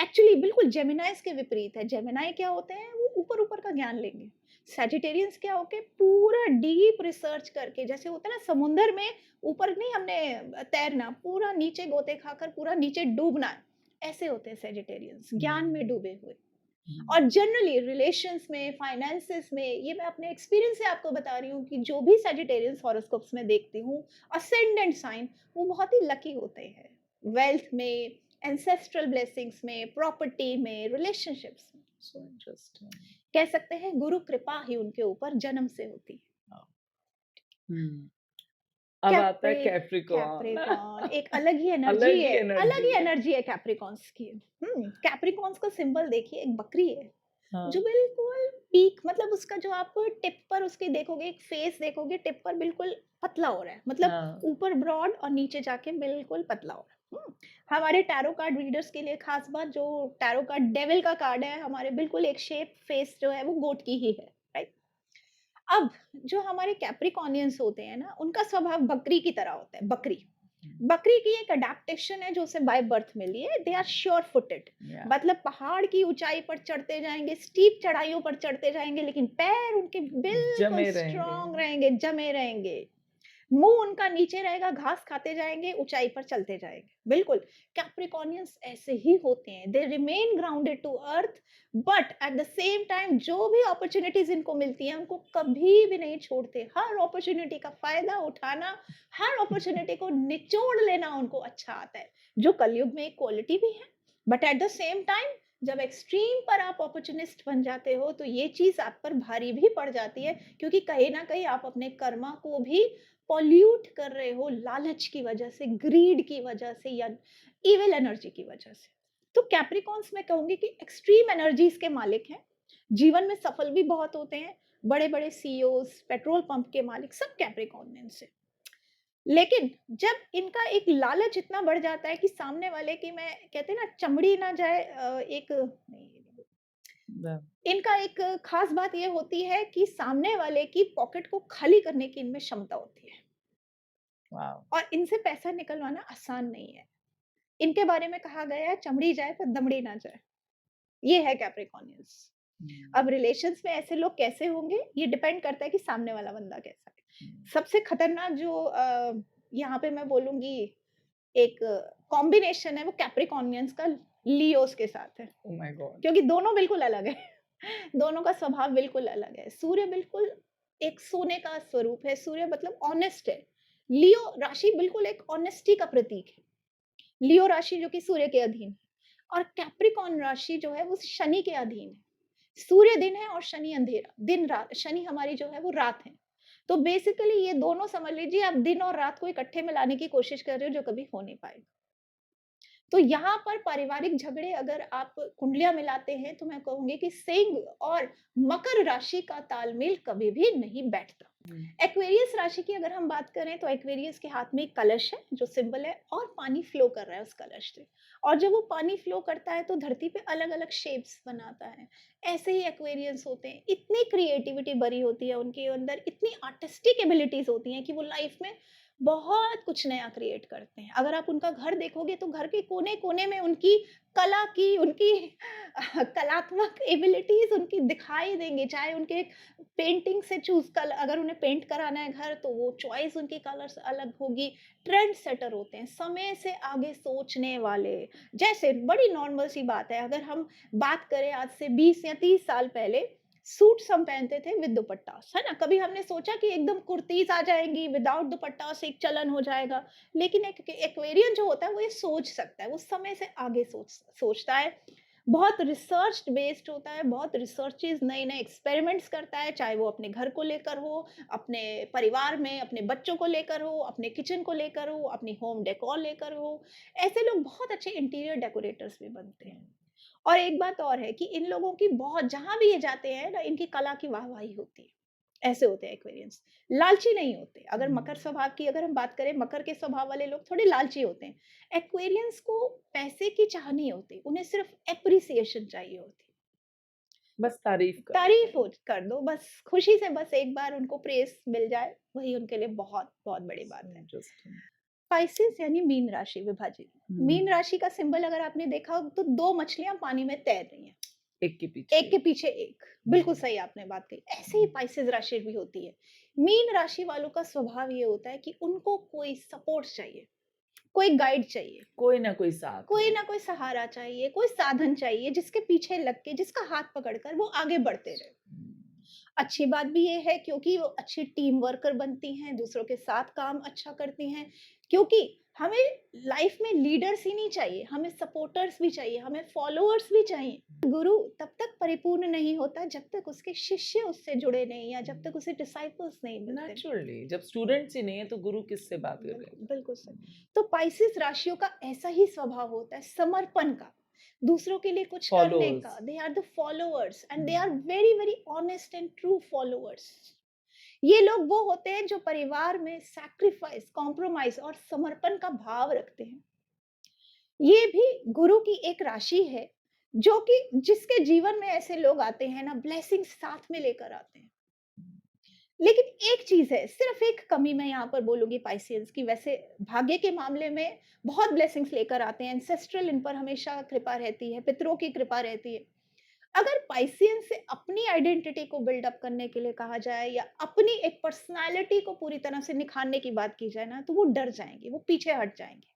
एक्चुअली बिल्कुल जेमिनाइज के विपरीत है। जेमिनाई क्या होते हैं, वो ऊपर-ऊपर का ज्ञान लेंगे। सैजिटेरियंस क्या होके पूरा डीप रिसर्च करके, जैसे होता है ना समुंदर में ऊपर नहीं हमने तैरना, पूरा नीचे गोते खाकर पूरा नीचे डूबना है, ऐसे होते हैं सैजिटेरियंस, ज्ञान में डूबे हुए। और जनरली रिलेशंस में, फाइनेंसेस में, ये मैं अपने एक्सपीरियंस से आपको बता रही हूँ कि जो भी सैजिटेरियंस हॉरोस्कोप्स में देखती हूँ, असेंडेंट साइन, वो बहुत ही लकी होते हैं। वेल्थ में, एंसेस्ट्रल ब्लेसिंग्स में, प्रॉपर्टी में, रिलेशनशिप्स में। So interesting. कह सकते हैं गुरु कृपा ही उनके ऊपर जन्म से होती है। Hmm. अब आता है कैप्रिकॉर्न। कैप्रिकॉर्न एक अलग ही एनर्जी अलग ही है, अलग एनर्जी ही है। एनर्जी है कैप्रिकॉन्स की। कैप्रिकॉन्स का सिंबल देखिए, एक बकरी है, हाँ, जो बिल्कुल पीक, मतलब उसका जो आप टिप पर उसकी देखोगे, एक फेस देखोगे, टिप पर बिल्कुल पतला हो रहा है, मतलब हाँ, ऊपर ब्रॉड और नीचे जाके बिल्कुल पतला हो रहा है। हमारे टैरो कार्ड रीडर्स के लिए खास बात, जो टैरो कार्ड डेविल का कार्ड है, हमारे बिल्कुल एक शेप फेस जो है वो गोट की ही है, राइट? अब जो हमारे कैप्रिकॉर्नियंस होते हैं ना, उनका स्वभाव बकरी की तरह होता है, बकरी। बकरी की एक अडैप्टेशन है जो उसे बाय बर्थ मिली है। They are sure footed, yeah. मतलब पहाड़ की ऊंचाई पर चढ़ते जाएंगे, स्टीप चढ़ाइयों पर चढ़ते जाएंगे, लेकिन पैर उनके बिल्कुल जमे स्ट्रांग रहेंगे। रहेंगे, जमे रहेंगे। मुंह उनका नीचे रहेगा, घास खाते जाएंगे, ऊंचाई पर चलते जाएंगे। बिल्कुल कैप्रिकॉर्नियंस ऐसे ही होते हैं। They remain grounded to earth, but at the same time जो भी अपॉर्चुनिटीज इनको मिलती हैं, उनको कभी भी नहीं छोड़ते। हर अपॉर्चुनिटी का फायदा उठाना, हर अपॉर्चुनिटी को निचोड़ लेना उनको अच्छा आता है, जो कलयुग में एक क्वालिटी भी है। But at the same time जब एक्सट्रीम पर आप अपॉर्चुनिस्ट बन जाते हो, तो ये चीज आप पर भारी भी पड़ जाती है, क्योंकि कहीं ना कहीं आप अपने कर्मा को भी पॉल्यूट कर रहे हो, लालच की वजह से, ग्रीड की वजह से, या इविल एनर्जी की वजह से। तो कैप्रिकॉन्स मैं कहूंगी कि एक्सट्रीम एनर्जीज के मालिक हैं, जीवन में सफल भी बहुत होते हैं। बड़े बड़े सीईओज, पेट्रोल पंप के मालिक, सब कैप्रिकॉर्नियंस से। लेकिन जब इनका एक लालच इतना बढ़ जाता है कि सामने वाले की, मैं कहते हैं ना, चमड़ी ना जाए, एक नहीं, Yeah. इनका एक खास बात ये होती है कि सामने वाले की पॉकेट को खाली करने की इनमें क्षमता होती है, Wow. और इनसे पैसा निकलवाना आसान नहीं है। इनके बारे में कहा गया है, चमड़ी जाए पर दमड़ी ना जाए। ये है कैप्रिकॉर्नियंस। अब रिलेशंस में ऐसे लोग कैसे होंगे, ये डिपेंड करता है कि सामने वाला बंदा कैसा है। सबसे खतरनाक जो यहाँ पे मैं बोलूँगी एक कॉम्बिनेशन है, वो कैप्रिकॉर्नियंस का लियोस के साथ है। Oh my God. क्योंकि दोनों बिल्कुल अलग है। दोनों का स्वभाव बिल्कुल अलग है। सूर्य बिल्कुल एक सोने का स्वरूप है, सूर्य मतलब ऑनेस्ट है। लियो राशि बिल्कुल एक ऑनेस्टी का प्रतीक है। लियो राशि जो कि सूर्य के अधीन है, और कैप्रिकॉर्न राशि जो है वो शनि के अधीन है। सूर्य दिन है और शनि अंधेरा, दिन रात, शनि हमारी जो है वो रात है। तो बेसिकली ये दोनों समझ लीजिए, आप दिन और रात को इकट्ठे में लाने की कोशिश कर रहे हो, जो कभी हो नहीं पाएगा। तो यहाँ पर पारिवारिक झगड़े अगर आप कुंडलियाँ मिलाते हैं, तो मैं कहूँगी कि सिंह और मकर राशि का तालमेल कभी भी नहीं बैठता। एक्वेरियस राशि की अगर हम बात करें, तो एक्वेरियस के हाथ में एक कलश है जो सिंबल है, और पानी फ्लो कर रहा है उस कलश से, और जब वो पानी फ्लो करता है तो धरती पे अलग अलग शेप्स बनाता है। ऐसे ही एक्वेरियंस होते हैं, इतनी क्रिएटिविटी भरी होती है उनके अंदर, इतनी आर्टिस्टिक एबिलिटीज होती हैं कि वो लाइफ में बहुत कुछ नया क्रिएट करते हैं। अगर आप उनका घर देखोगे तो घर के कोने-कोने में उनकी कला की, उनकी कलात्मक एबिलिटीज़ उनकी दिखाई देंगे। चाहे उनके पेंटिंग से चूज़ कल अगर उन्हें पेंट कराना है घर तो वो चॉइस उनकी कलर्स अलग होगी। ट्रेंड सेटर होते हैं, समय से आगे सोचने वाले। जैसे बड़ी नॉर्मल सी बात है, अगर हम बात करें आज से 20 या 30 साल पहले सूट्स हम पहनते थे विद दुपट्टास, है ना? कभी हमने सोचा कि एकदम कुर्तीज़ आ जाएँगी, विदाउट दुपट्टास एक चलन हो जाएगा। लेकिन एक एक्वेरियन जो होता है वो ये सोच सकता है, वो समय से आगे सोचता है। बहुत रिसर्च बेस्ड होता है, बहुत रिसर्चेज़ नए-नए एक्सपेरिमेंट्स करता है, चाहे वो अपने घर को लेकर हो, अपने परिवार में अपने बच्चों को लेकर हो, अपने किचन को लेकर हो, अपनी होम डेकोर लेकर हो। ऐसे लोग बहुत अच्छे इंटीरियर डेकोरेटर्स भी बनते हैं। और एक बात और है कि इन लोगों की बहुत जहाँ भी ये जाते हैं ना, इनकी कला की वाहवाही होती है। ऐसे होते हैं एक्वेरियंस, लालची नहीं होते। अगर मकर हुँ। स्वभाव की अगर हम बात करें, मकर के स्वभाव वाले लोग थोड़े लालची होते हैं। एक्वेरियंस को पैसे की चाह नहीं होती, उन्हें सिर्फ एप्रिसिएशन चाहिए होती। बस तारीफ़ करो तारीफ हो खाली। कर दो बस, खुशी से बस एक बार उनको प्रेज़ मिल जाए, वही उनके लिए बहुत, बहुत बड़ी बात सो है। इंटरेस्टिंग। स्पाइसेस यानी मीन राशि विभाजित। हुँ। मीन राशि का सिंबल अगर आपने देखा हो तो 2 मछलियाँ पानी में तैर रही हैं। एक के पीछे एक के एक। पीछे एक। बिल्कुल हुँ, सही आपने बात कही। ऐसे ही हुँ। पाइसेस राशि भी होती है। मीन राशि वालों का स्वभाव ये होता है कि उनको कोई सपोर्ट चाहिए, कोई गाइड चाहिए, कोई ना कोई साथ कोई में। ना कोई सहारा चाहिए, कोई साधन चाहिए जिसके पीछे लग के, जिसका हाथ पकड़कर वो आगे बढ़ते रहें। हुँ। अच्छी बात भी ये है क्योंकि वो अच्छी टीम वर्कर बनती हैं, दूसरों के साथ काम अच्छा करती हैं, क्योंकि हमें लाइफ में लीडर्स ही नहीं चाहिए, हमें सपोर्टर्स भी चाहिए, हमें फॉलोअर्स भी चाहिए। गुरु तब तक परिपूर्ण नहीं होता जब तक उसके शिष्य उससे जुड़े नहीं या जब तक उसे डिसाइपल्स नहीं मिलते। नेचुरली जब स्टूडेंट्स ही नहीं है तो गुरु किससे बात बिल्कुल, करेगा? बिल्कुल सही। तो पाइसेस राशियों का ऐसा ही स्वभाव होता है समर्पण का, दूसरों के लिए कुछ करने फॉलोअर्स। का। They are the followers and they are hmm. Very, very honest and true followers. ये लोग वो होते हैं जो परिवार में सैक्रिफाइस, कॉम्प्रोमाइज़ और समर्पण का भाव रखते हैं। ये भी गुरु की एक राशि है, जो कि जिसके जीवन में ऐसे लोग आते हैं ना, ब्लेसिंग्स साथ में लेकर आते हैं। लेकिन एक चीज़ है, सिर्फ़ एक कमी मैं यहाँ पर बोलूँगी पाइसेंस की। वैसे भाग्य के मामले में बहुत ब्लेसिंग्स लेकर आते हैं, एंसेस्ट्रल इन पर हमेशा कृपा रहती है, पितरों की कृपा रहती है। अगर पाइसेंस से अपनी आइडेंटिटी को बिल्ड अप करने के लिए कहा जाए या अपनी एक पर्सनैलिटी को पूरी तरह से निखारने की बात की जाए ना, तो वो डर जाएँगे, वो पीछे हट जाएँगे।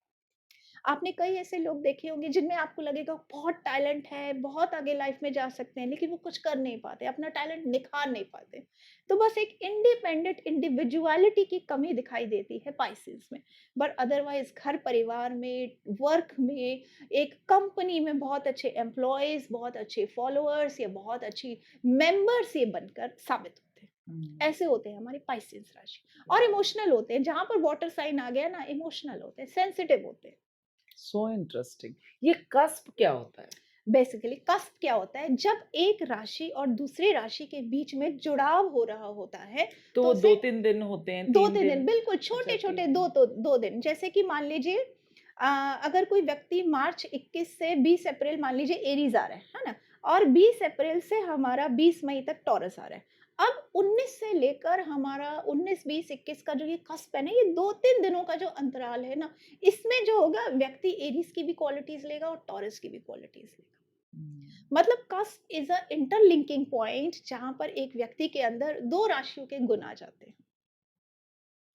आपने कई ऐसे लोग देखे होंगे जिनमें आपको लगेगा बहुत टैलेंट है, बहुत आगे लाइफ में जा सकते हैं, लेकिन वो कुछ कर नहीं पाते, अपना टैलेंट निखार नहीं पाते। तो बस एक इंडिपेंडेंट इंडिविजुअलिटी की कमी दिखाई देती है पाइसेस में। बट अदरवाइज़ घर परिवार में, वर्क में, एक कंपनी में बहुत अच्छे एम्प्लॉइज़, बहुत अच्छे फॉलोअर्स या बहुत अच्छी मेंबर्स ये बनकर साबित होते हैं। हुँ। ऐसे होते हैं हमारे पाइसेस राशि। और इमोशनल होते हैं, जहाँ पर वाटर साइन आ गया ना, इमोशनल होते हैं, सेंसिटिव होते हैं। So interesting. ये कस्प क्या होता है? बेसिकली कस्प क्या होता है, जब एक राशि और दूसरी राशि के बीच में जुड़ाव हो रहा होता है तो तो वो उसे 2-3 दिन होते हैं, 3 2-3 दिन दिन? बिल्कुल अच्छा छोटे-छोटे 3 दिन। 2 दिन। जैसे कि मान लीजिए अगर कोई व्यक्ति मार्च 21 से 20 अप्रैल मान लीजिए एरीज़ आ रहा है ना? और 20 अप्रैल से हमारा 20 मई तक टॉरस आ रहा है। अब 19 से लेकर हमारा 19, 20, 21 का जो ये कस्प है ना, ये 2-3 दिनों का जो अंतराल है ना, इसमें जो होगा व्यक्ति एरीज़ की भी क्वालिटीज़ लेगा और टॉरस की भी क्वालिटीज़ लेगा। हुँ। मतलब cusp is a interlinking point जहाँ पर एक व्यक्ति के अंदर 2 राशियों के गुण आ जाते हैं।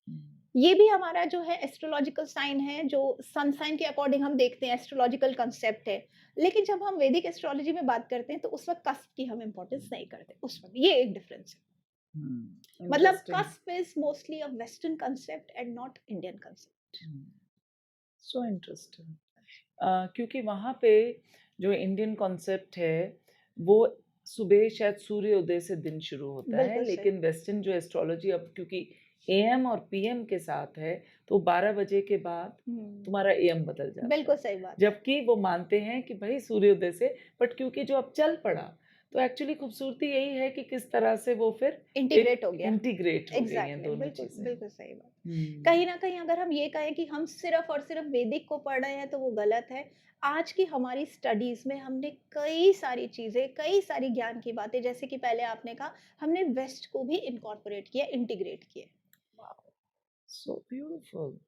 हुँ। ये भी हमारा जो है एस्ट्रोलॉजिकल साइन है, जो सन साइन के अकॉर्डिंग हम देखते हैं, एस्ट्रोलॉजिकल कांसेप्ट है। लेकिन जब हम वैदिक एस्ट्रोलॉजी में बात करते हैं तो उस वक़्त कस्प की हम इम्पोर्टेंस नहीं करते उस वक़्त, ये एक डिफरेंस है। हुँ, मतलब interesting. Cusp is mostly a western concept and not Indian concept. Hmm, so interesting. क्योंकि वहाँ पे जो इंडियन कॉन्सेप्ट है, वो सुबह शायद सूर्योदय से दिन शुरू होता है, बिल्कुल सही। लेकिन वेस्टर्न जो एस्ट्रोलॉजी अब क्योंकि एएम और पीएम के साथ है, तो 12 बजे के बाद हुँ, तुम्हारा एएम बदल जाता बिल्कुल है। सही बात है। जबकि वो मानते हैं कि भई सूर्योदय से बट क्योंकि जो अब चल पड़ा, तो एक्चुअली खूबसूरती यही है कि किस तरह से वो फिर एक इंटीग्रेट हो गया। इंटीग्रेट हो गई हैं एग्ज़ैक्टली दोनों बिल्कुल, चीज़ें। बिल्कुल सही बात। हुँ, कहीं न कहीं अगर हम ये कहें कि हम सिर्फ़ और सिर्फ़ वैदिक को पढ़ रहे हैं तो वो गलत है। आज की हमारी स्टडीज़ में हमने कई सारी चीज़ें, कई सारी ज्ञान की बातें जैसे कि पहले आपने कहा हमने वेस्ट को भी इनकॉर्पोरेट किया, इंटीग्रेट किया। So beautiful.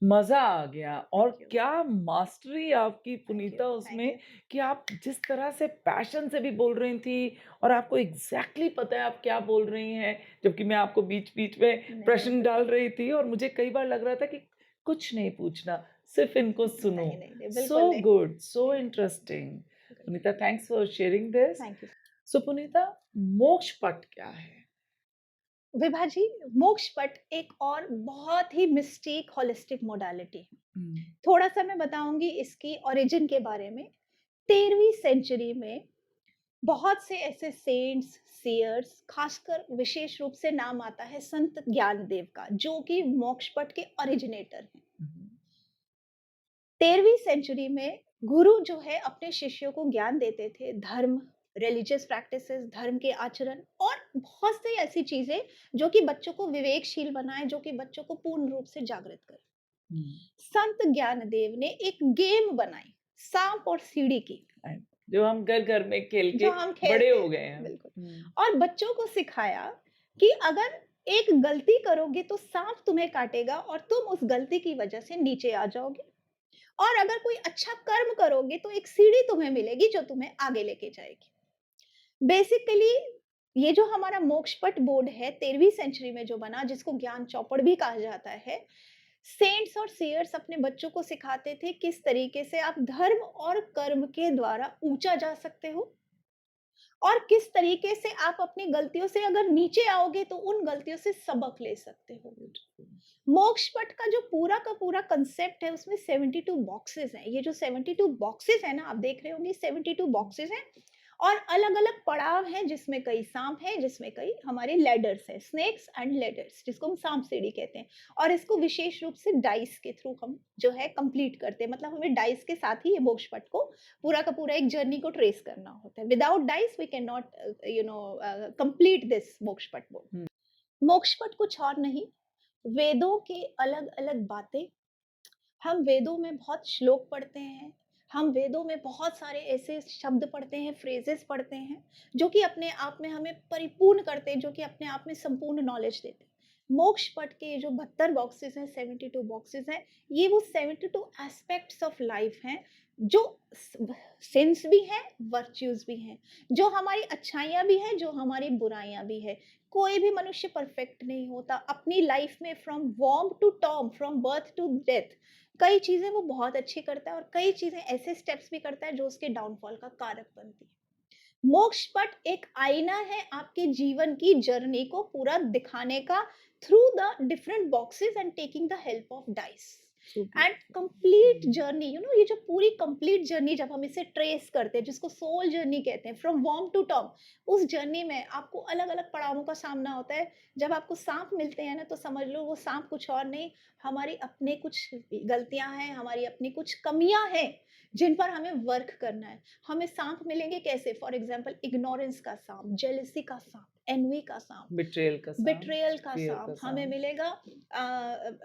मज़ा आ गया और थैंक यू, क्या मास्टरी आपकी थैंक यू, पुनीता थैंक उसमें यू। कि आप जिस तरह से पैशन से भी बोल रही थी और आपको एग्ज़ैक्टली पता है आप क्या बोल रही हैं, जबकि मैं आपको बीच-बीच में नहीं, प्रश्न डाल रही थी और मुझे कई बार लग रहा था कि कुछ नहीं पूछना, सिर्फ़ इनको सुनो। नहीं, नहीं, नहीं, बिल्कुल सो नहीं। गुड, सो नहीं, इंटरेस्टिंग। बिल्कुल Punita thanks for sharing this. Thank you. So Punita Moksha Pat क्या है? विभा जी, मोक्ष पट एक और बहुत ही मिस्टिक होलिस्टिक मोडालिटी है। हुँ, थोड़ा-सा मैं बताऊँगी इसकी ओरिजिन के बारे में। 13वीं सेंचुरी में बहुत से ऐसे सेंट्स, सीयर्स, खासकर विशेष रूप से नाम आता है संत ज्ञानदेव का, जो कि मोक्ष पट के ओरिजिनेटर हैं। हुँ, 13वीं सेंचुरी में गुरु जो है अपने शिष्यों को ज्ञान देते थे, धर्म, रिलीजियस प्रैक्टिसेस, धर्म के आचरण और बहुत सी ऐसी चीजें जो कि बच्चों को विवेकशील बनाए, जो कि बच्चों को पूर्ण रूप से जागृत करे। हुँ, संत ज्ञानदेव ने एक गेम बनाई, सांप और सीढ़ी की, राइट। जो हम घर-घर में खेल जो के हम बड़े खेलते हो हैं, गए हैं। बिल्कुल। हुँ, और बच्चों को सिखाया कि अगर एक गलती करोगे तो सांप तुम्हें काटेगा और तुम उस गलती की वजह से नीचे आ जाओगे, और अगर कोई अच्छा कर्म करोगे तो एक सीढ़ी तुम्हें मिलेगी जो तुम्हें आगे लेके जाएगी। बेसिकली ये जो हमारा मोक्षपट बोर्ड है 13वीं सेंचुरी में जो बना, जिसको ज्ञान चौपड़ भी कहा जाता है, सेंट्स और सीयर्स अपने बच्चों को सिखाते थे किस तरीके से आप धर्म और कर्म के द्वारा ऊंचा जा सकते हो, और किस तरीके से आप अपनी गलतियों से अगर नीचे आओगे तो उन गलतियों से सबक ले सकते हो। ब्यूटीफुल। मोक्ष पट का जो पूरा का पूरा कंसेप्ट है उसमें 72 बॉक्सेस हैं। ये जो 72 बॉक्सेस है ना, आप देख रहे होंगे 72 बॉक्सेस हैं, और अलग-अलग पड़ाव हैं, जिसमें कई सांप हैं, जिसमें कई हमारे लैडर्स हैं, स्नेक्स एंड लैडर्स, जिसको हम सांप सीढ़ी कहते हैं। और इसको विशेष रूप से डाइस के थ्रू हम जो है कंप्लीट करते हैं, मतलब हमें डाइस के साथ ही ये मोक्ष पट को पूरा का पूरा एक जर्नी को ट्रेस करना होता है। Without dice we can not complete this moksha pat board. हुँ, मोक्ष पट कुछ और नहीं, वेदों के अलग-अलग बातें, हम वेदों में बहुत श्लोक पढ़ते हैं, हम वेदों में बहुत सारे ऐसे शब्द पढ़ते हैं, फ्रेजेस पढ़ते हैं, जो कि अपने आप में हमें परिपूर्ण करते हैं, जो कि अपने आप में संपूर्ण नॉलेज देते हैं। मोक्ष पट के ये जो 72 बॉक्सेस हैं, 72 बॉक्सेस हैं, ये वो 72 एस्पेक्ट्स ऑफ लाइफ हैं, जो सिंस भी हैं, वर्च्यूज भी हैं, जो हमारी अच्छाइयाँ भी हैं, जो हमारी बुराइयाँ भी हैं। कोई भी मनुष्य परफेक्ट नहीं होता अपनी लाइफ में, फ्रॉम वॉर्म to tomb, from birth to death. कई चीजें वो बहुत अच्छी करता है और कई चीजें ऐसे स्टेप्स भी करता है जो उसके डाउनफॉल का कारक बनती है। मोक्ष पट एक आईना है आपके जीवन की जर्नी को पूरा दिखाने का, through the different boxes and taking the help of dice so and beautiful. Complete hmm, journey, ये जो पूरी कंप्लीट जर्नी जब हम इसे ट्रेस करते हैं, जिसको सोल जर्नी कहते हैं, फ्रॉम वॉर्म टू टॉम, उस जर्नी में आपको अलग अलग पड़ावों का सामना होता है। जब आपको सांप मिलते हैं ना, तो समझ लो वो सांप कुछ और नहीं, हमारी अपने कुछ गलतियां हैं, हमारी अपनी कुछ कमियां हैं, जिन पर हमें वर्क करना है। हमें सांप मिलेंगे कैसे? फॉर एग्जाम्पल इग्नोरेंस का सांप, जेलसी का सांप, एनवी का सांप, बिट्रेयल का साम, बिट्रेयल का फ़ियर सांप का हमें साम। मिलेगा,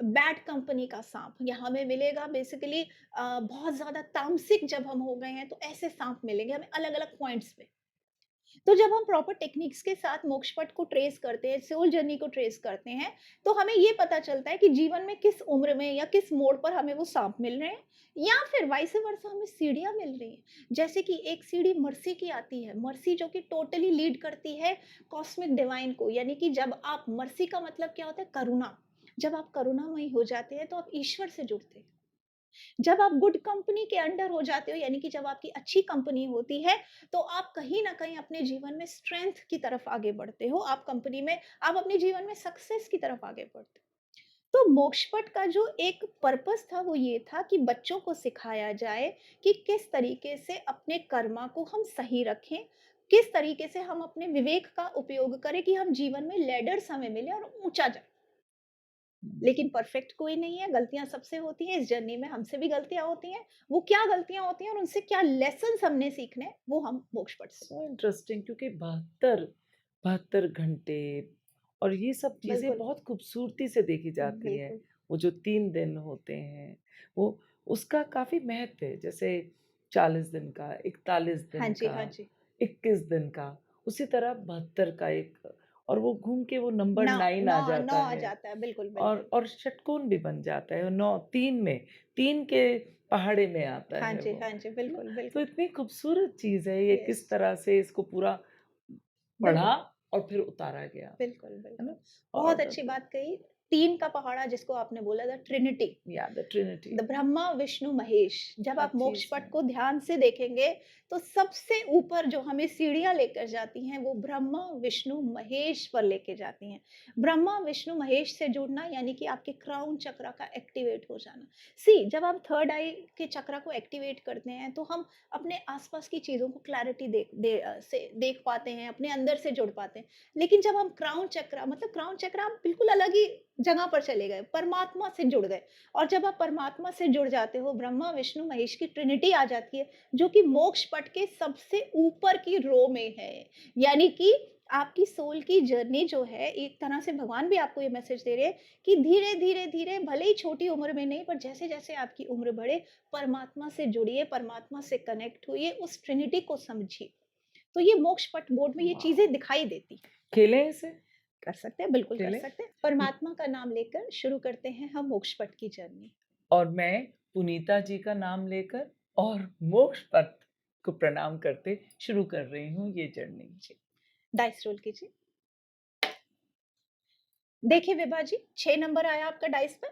बैड कंपनी का सांप, या हमें मिलेगा बेसिकली बहुत ज्यादा तामसिक जब हम हो गए हैं तो ऐसे सांप मिलेंगे हमें अलग अलग पॉइंट्स पे। तो जब हम प्रॉपर टेक्निक्स के साथ मोक्ष पथ को ट्रेस करते हैं, सोल जर्नी को ट्रेस करते हैं, तो हमें ये पता चलता है कि जीवन में किस उम्र में या किस मोड़ पर हमें वो सांप मिल रहे हैं, या फिर वाइस वर्सा हमें सीढ़ियां मिल रही हैं। जैसे कि एक सीढ़ी मर्सी की आती है, मर्सी जो कि टोटली लीड करती है कॉस्मिक डिवाइन को, यानी कि जब आप मर्सी का मतलब क्या होता है? करुणा। जब आप करुणामयी हो जाते हैं तो आप ईश्वर से जुड़ते हैं। जब आप गुड कंपनी के अंडर हो जाते हो, यानी कि जब आपकी अच्छी कंपनी होती है, तो आप कहीं न कहीं अपने जीवन में स्ट्रेंथ की तरफ आगे बढ़ते हो। आप कंपनी में, आप अपने जीवन में सक्सेस की तरफ आगे बढ़ते हो। तो मोक्षपट का जो एक पर्पस था वो ये था कि बच्चों को सिखाया जाए कि किस तरीके से अपने कर्मा को हम सही रखें, किस तरीके से हम अपने विवेक का उपयोग करें कि हम जीवन में लैडर्स हमें मिले और ऊँचा जाएँ। हुँ, लेकिन परफेक्ट कोई नहीं है, गलतियाँ सबसे होती हैं, इस जर्नी में हमसे भी गलतियाँ होती हैं। वो क्या गलतियाँ होती हैं और उनसे क्या लेसन्स हमने सीखने हैं, वो हम मोक्ष पट से। सो इंटरेस्टिंग क्योंकि 72 घंटे और ये सब चीज़ें बिल्कुल, बहुत खूबसूरती से देखी जाती हैं। बिल्कुल। वो जो 3 दिन होते हैं, वो उसका काफ़ी महत्व है। जैसे 40 दिन का, 41 हाँ दिन जी, का, हाँ जी। 21 दिन का, उसी तरह 72 का एक और वो घूम के वो नंबर 9 9 आ 9 9 जाता आ है। जाता है, बिल्कुल, बिल्कुल। और षटकोण भी बन जाता है 9 3 में, 3 के पहाड़े में आता हाँ है जी, वो, हाँ जी, है ना? बिल्कुल, तो बिल्कुल। इतनी खूबसूरत चीज़ है ये, यस, किस तरह से इसको पूरा बिल्कुल। पढ़ा और फिर उतारा गया, बिल्कुल, है बिल्कुल। ना? बहुत और अच्छी बात कही। 3 का पहाड़ा जिसको आपने बोला था ट्रिनिटी, या the Trinity, the Brahma, Vishnu, Mahesh. जब हर आप मोक्ष चीज़ पट में। को ध्यान से देखेंगे, तो सबसे ऊपर जो हमें सीढ़ियाँ लेकर जाती हैं, वो ब्रह्मा, विष्णु, महेश पर लेके जाती हैं। ब्रह्मा, विष्णु, महेश से जुड़ना यानी कि आपके क्राउन चक्रा का एक्टिवेट हो जाना। सी जब हम थर्ड आई के चक्रा को एक्टिवेट करते हैं, तो हम अपने आस-पास की चीज़ों को क्लैरिटी से देख पाते हैं, अपने अंदर से जुड़ पाते हैं। लेकिन जब हम क्राउन चक्रा मतलब क्राउन चक्रा आप बिल्कुल अलग ही जगह पर चले गए, परमात्मा से जुड़ गए। और जब आप परमात्मा से जुड़ जाते हो, ब्रह्मा, विष्णु, महेश की ट्रिनिटी आ जाती है, जो कि मोक्ष पट के सबसे ऊपर की रो में है। यानी कि आपकी सोल की जर्नी जो है, एक तरह से भगवान भी आपको ये मैसेज दे रहे हैं कि धीरे, धीरे, धीरे भले ही छोटी उम्र में नहीं, पर जैसे-जैसे आपकी उम्र बढ़े, परमात्मा से जुड़िए, परमात्मा से कनेक्ट होइए, उस ट्रिनिटी को समझिए। तो ये मोक्ष पट बोर्ड में ये वाओ! चीज़ें दिखाई देती हैं। खेलें इसे? कर सकते हैं, बिल्कुल कर खेलें? सकते हैं। परमात्मा का नाम लेकर शुरू करते हैं हम मोक्ष पट की जर्नी। और मैं पुनीता जी का नाम लेकर और मोक्ष पथ को प्रणाम करते शुरू कर रही हूँ ये जर्नी। जी, डाइस रोल कीजिए। देखिए विभा जी, 6 नंबर आया आपका डाइस पे।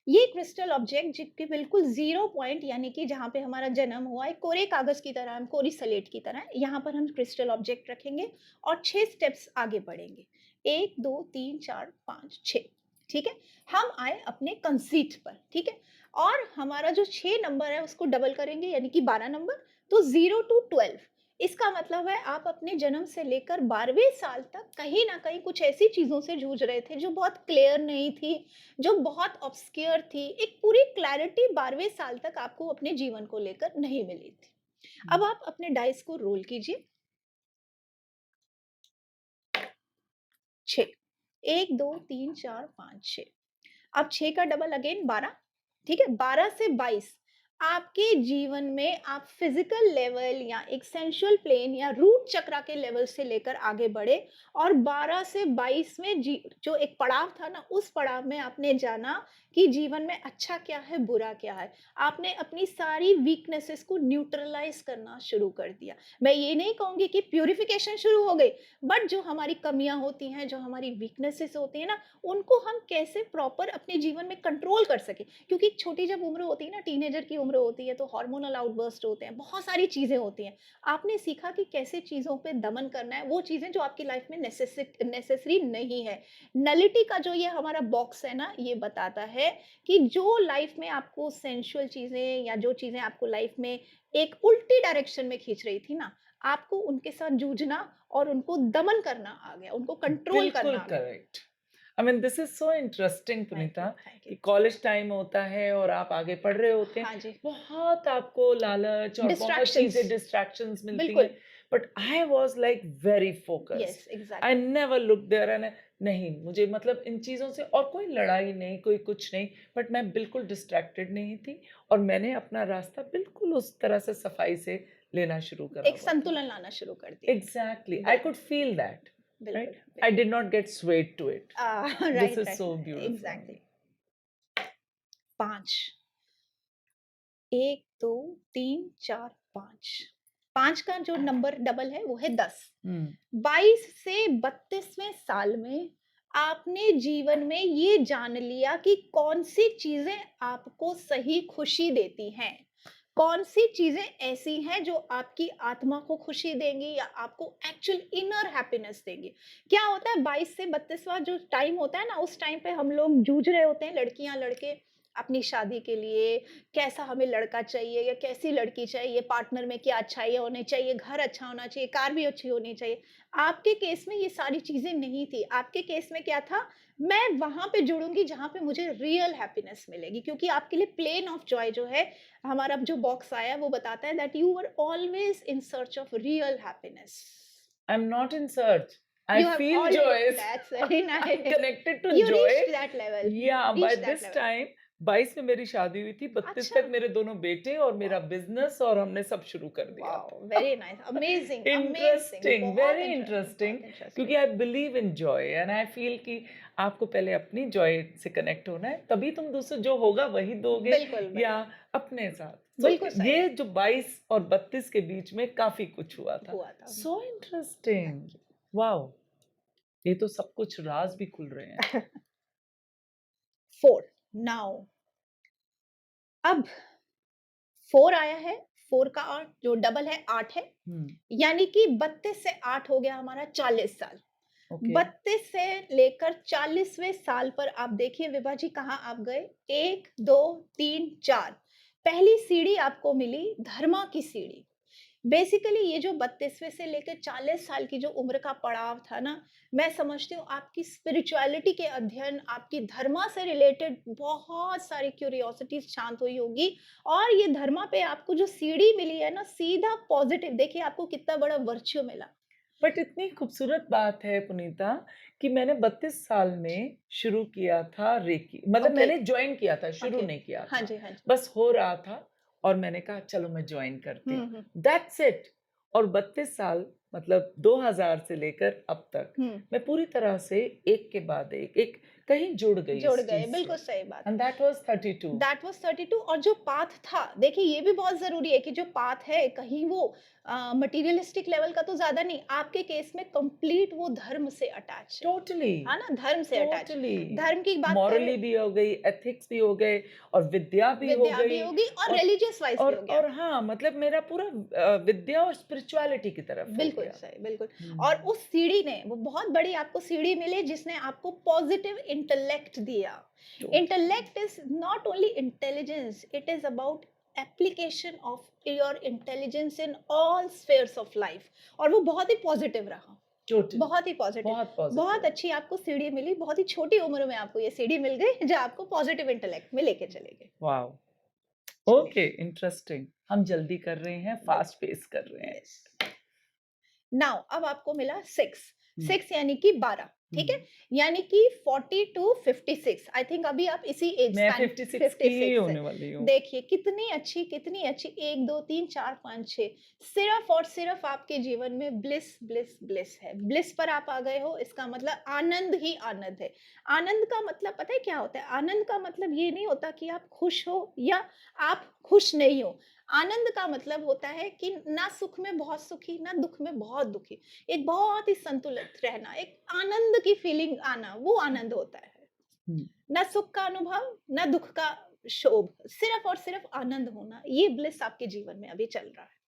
ये क्रिस्टल ऑब्जेक्ट जिसके बिल्कुल 0 पॉइंट यानी कि जहाँ पे हमारा जन्म हुआ है, कोरे कागज़ की तरह, हम कोरी स्लेट की तरह, यहाँ पर हम क्रिस्टल ऑब्जेक्ट रखेंगे और 6 स्टेप्स आगे बढ़ेंगे। 1, 2, 3, 4, 5, 6, ठीक है? हम आए अपने कंसीट पर, ठीक है? और हमारा जो 6 नंबर है उसको डबल करेंगे यानी कि 12 नंबर, तो 0 टू 12। इसका मतलब है आप अपने जन्म से लेकर 12वें साल तक कहीं न कहीं कुछ ऐसी चीज़ों से जूझ रहे थे जो बहुत क्लियर नहीं थी, जो बहुत ऑब्स्क्योर थी। एक पूरी क्लैरिटी 12वें साल तक आपको अपने जीवन को लेकर नहीं मिली थी। हुँ। अब आप अपने डाइस को रोल कीजिए। 6, 1, 2, 3, 4, 5, 6। अब 6 का डबल अगेन 12, ठीक है? 12 से 22 आपके जीवन में आप फिज़िकल लेवल या एक सेंसुअल प्लेन या रूट चक्रा के लेवल से लेकर आगे बढ़े और 12 से 22 में जो एक पड़ाव था ना, उस पड़ाव में आपने जाना कि जीवन में अच्छा क्या है, बुरा क्या है। आपने अपनी सारी वीकनेसेस को न्यूट्रलाइज़ करना शुरू कर दिया। मैं ये नहीं कहूँगी कि प्यूरिफिकेशन शुरू हो गई, बट जो हमारी कमियाँ होती हैं, जो हमारी वीकनेसेस होती हैं ना, उनको हम कैसे प्रॉपर अपने जीवन में कंट्रोल कर सकें, क्योंकि एक छोटी जब उम्र होती है ना, टीनेजर की उम्र होती है, तो हार्मोनल आउटबर्स्ट होते हैं, बहुत सारी चीज़ें होती हैं। आपने सीखा कि कैसे चीज़ों पे दमन करना है, वो चीज़ें जो आपकी लाइफ में नेसेसरी नहीं है। नलिटी का जो ये हमारा बॉक्स है ना, ये बताता है कि जो लाइफ में आपको सेंसुअल चीज़ें या जो चीज़ें आपको लाइफ में एक उल्टी डायरेक्शन में खींच रही थी ना, आपको उनके साथ जूझना और उनको दमन करना आ गया, उनको कंट्रोल बिल्कुल करना आ गया। Correct. I mean this is so interesting thank Punita you, thank you. कि कॉलेज टाइम होता है और आप आगे पढ़ रहे होते हैं। हाँ जी, बहुत आपको लालच और बहुत डिस्ट्रैक्शंस चीज़ें डिस्ट्रैक्शंस मिलती हैं, बिल्कुल, but I was like very yes, focused. I exactly, never looked there and नहीं, मुझे मतलब इन चीज़ों से और कोई लड़ाई नहीं, कोई कुछ नहीं, बट मैं बिल्कुल डिस्ट्रैक्टेड नहीं थी और मैंने अपना रास्ता बिल्कुल उस तरह से सफाई से लेना शुरू करा एक हुआ था। संतुलन लाना शुरू कर दिया। Exactly. I बिल्कुल, could feel that, बिल्कुल, right? I बिल्कुल। did not get swayed to it. This right, is right, so beautiful. Exactly. 5, 1, 2, 3, 4, 5। 5 का जो नंबर डबल है, वो है 10। Hmm. 22 से 32वें साल में आपने जीवन में ये जान लिया कि कौन-सी चीज़ें आपको सही खुशी देती हैं। कौन-सी चीज़ें ऐसी हैं जो आपकी आत्मा को खुशी देंगी या आपको एक्चुअल इनर हैप्पीनेस देंगी। क्या होता है 22 से 32वां जो टाइम होता है ना, उस टाइम पे हम लोग जूझ रहे होते हैं लड़कियाँ, लड़के अपनी शादी के लिए, कैसा हमें लड़का चाहिए या कैसी लड़की चाहिए, पार्टनर में क्या अच्छाइयाँ होनी चाहिए, घर अच्छा होना चाहिए, कार भी अच्छी होनी चाहिए। आपके केस में ये सारी चीज़ें नहीं थी। आपके केस में क्या था, मैं वहाँ पे जुड़ूँगी जहाँ पे मुझे रियल हैप्पीनेस मिलेगी, क्योंकि आपके लिए प्लेन ऑफ जॉय जो है, हमारा जो बॉक्स आया है वो बताता है that you were always in search of real happiness. I'm not in search. I You have feel already joyous. that's very I'm nice. connected to You joy. reached that level. You Yeah, by reached that this level. time, 22 में मेरी शादी हुई थी, 32 अच्छा, तक मेरे दोनों बेटे और मेरा वाओ! बिज़नेस और हमने सब शुरू कर दिया वाओ! था। Very nice, amazing, amazing, interesting, बहुत वेरी इंटरेस्टिंग, इंटरेस्टिंग बहुत क्योंकि interesting. I believe in joy and I feel कि आपको पहले अपनी जॉय से कनेक्ट होना है, तभी तुम दूसरे जो होगा वही दोगे बिल्कुल, या बिल्कुल, अपने साथ। सो बिल्कुल सही ये जो 22 और 32 के बीच में काफ़ी कुछ हुआ था। हुआ था। So interesting, thank wow! ये तो सब कुछ राज़ भी खुल रहे हैं। यू। 4 नाउ अब 4 आया है, 4 का और जो डबल है 8 है, हुँ, यानी कि 32 से 8 हो गया हमारा 40 साल। ओके। 32 से लेकर 40वें साल पर आप देखिए विभा जी कहाँ आप गए? 1, 2, 3, 4 पहली सीढ़ी आपको मिली धर्मा की सीढ़ी। बेसिकली ये जो 32वें से लेकर 40 साल की जो उम्र का पड़ाव था ना, मैं समझती हूँ आपकी स्पिरिचुअलिटी के अध्ययन, आपकी धर्मा से रिलेटेड बहुत सारी क्यूरियोसिटीज़ शांत हुई होगी और ये धर्मा पे आपको जो सीढ़ी मिली है ना, सीधा पॉज़िटिव देखिए आपको कितना बड़ा वर्च्यू मिला। बट इतनी खूबसूरत बात है पुनीता कि मैंने 32 साल में शुरू किया था रेकी मतलब ओके, मैंने जॉइन किया था, शुरू ओके। नहीं किया हाँ था। जी, हाँ जी। बस हो रहा था और मैंने कहा चलो मैं जॉइन करती हुँ, हूँ। हुँ। दैट्स इट और 32 साल मतलब 2000 से लेकर अब तक हुँ, मैं पूरी तरह से एक के बाद एक कहीं जुड़ गई जुड़ इस गए, चीज़ से बिल्कुल सही बात है। And that was 32 that was 32 और जो पाथ था, देखिए ये भी बहुत ज़रूरी है कि जो पाथ है कहीं वो मटीरियलिस्टिक लेवल का तो ज़्यादा नहीं, आपके केस में कंप्लीट वो धर्म से अटैच टोटली, है ना? धर्म से अटैच। टोटली धर्म की बात करें मॉरली भी हो गई, एथिक्स भी हो गए और विद्या भी हो विद्या भी गई होगी और और रिलिजियस वाइज़ भी हो गया। और हाँ, मतलब मेरा पूरा विद्या और स्पिरिचुअलिटी की तरफ हो बिल्कुल गया। सही, बिल्कुल। और हुँ, उस सीढ़ी ने वो बहुत बड़ी आपको सीढ़ी मिली जिसने आपको पॉज़िटिव इंटेलेक्ट दिया। Totally, intellect is not only intelligence, it is about application of your intelligence in all spheres of life और वो बहुत ही पॉज़िटिव रहा। टोटली, बहुत ही पॉज़िटिव। बहुत बहुत पॉज़िटिव। अच्छी आपको सीढ़ी मिली, बहुत ही छोटी उम्र में आपको ये सीढ़ी मिल गई जो आपको पॉज़िटिव इंटेलेक्ट में लेके चले गए। वॉव! चलिए, ओके, इंटरेस्टिंग। हम जल्दी कर रहे हैं, फास्ट बिल्कुल, पेस कर रहे हैं। यस। नाउ अब आपको मिला 6 हुँ, 6 यानी कि 12 हुँ। ठीक है? यानी कि 40 टू 56 आई थिंक अभी आप इसी एज मैं स्पैन 56 की ही 56 से होने वाली हूँ। देखिए कितनी अच्छी 1 2 3 4 5 6 सिर्फ और सिर्फ आपके जीवन में ब्लिस ब्लिस ब्लिस है। ब्लिस पर आप आ गए हो इसका मतलब आनंद ही आनंद है। आनंद का मतलब पता है क्या होता है? आनंद का मतलब ये नहीं होता कि आप खुश हो या आप खुश नहीं हो। आनंद का मतलब होता है कि ना सुख में बहुत सुखी, ना दुःख में बहुत दुखी। एक बहुत ही संतुलित रहना, एक आनंद की फीलिंग आना, वो आनंद होता है। हुँ, ना सुख का अनुभव, ना दुःख का शोभ, सिर्फ़ और सिर्फ़ आनंद होना, ये ब्लिस आपके जीवन में अभी चल रहा है।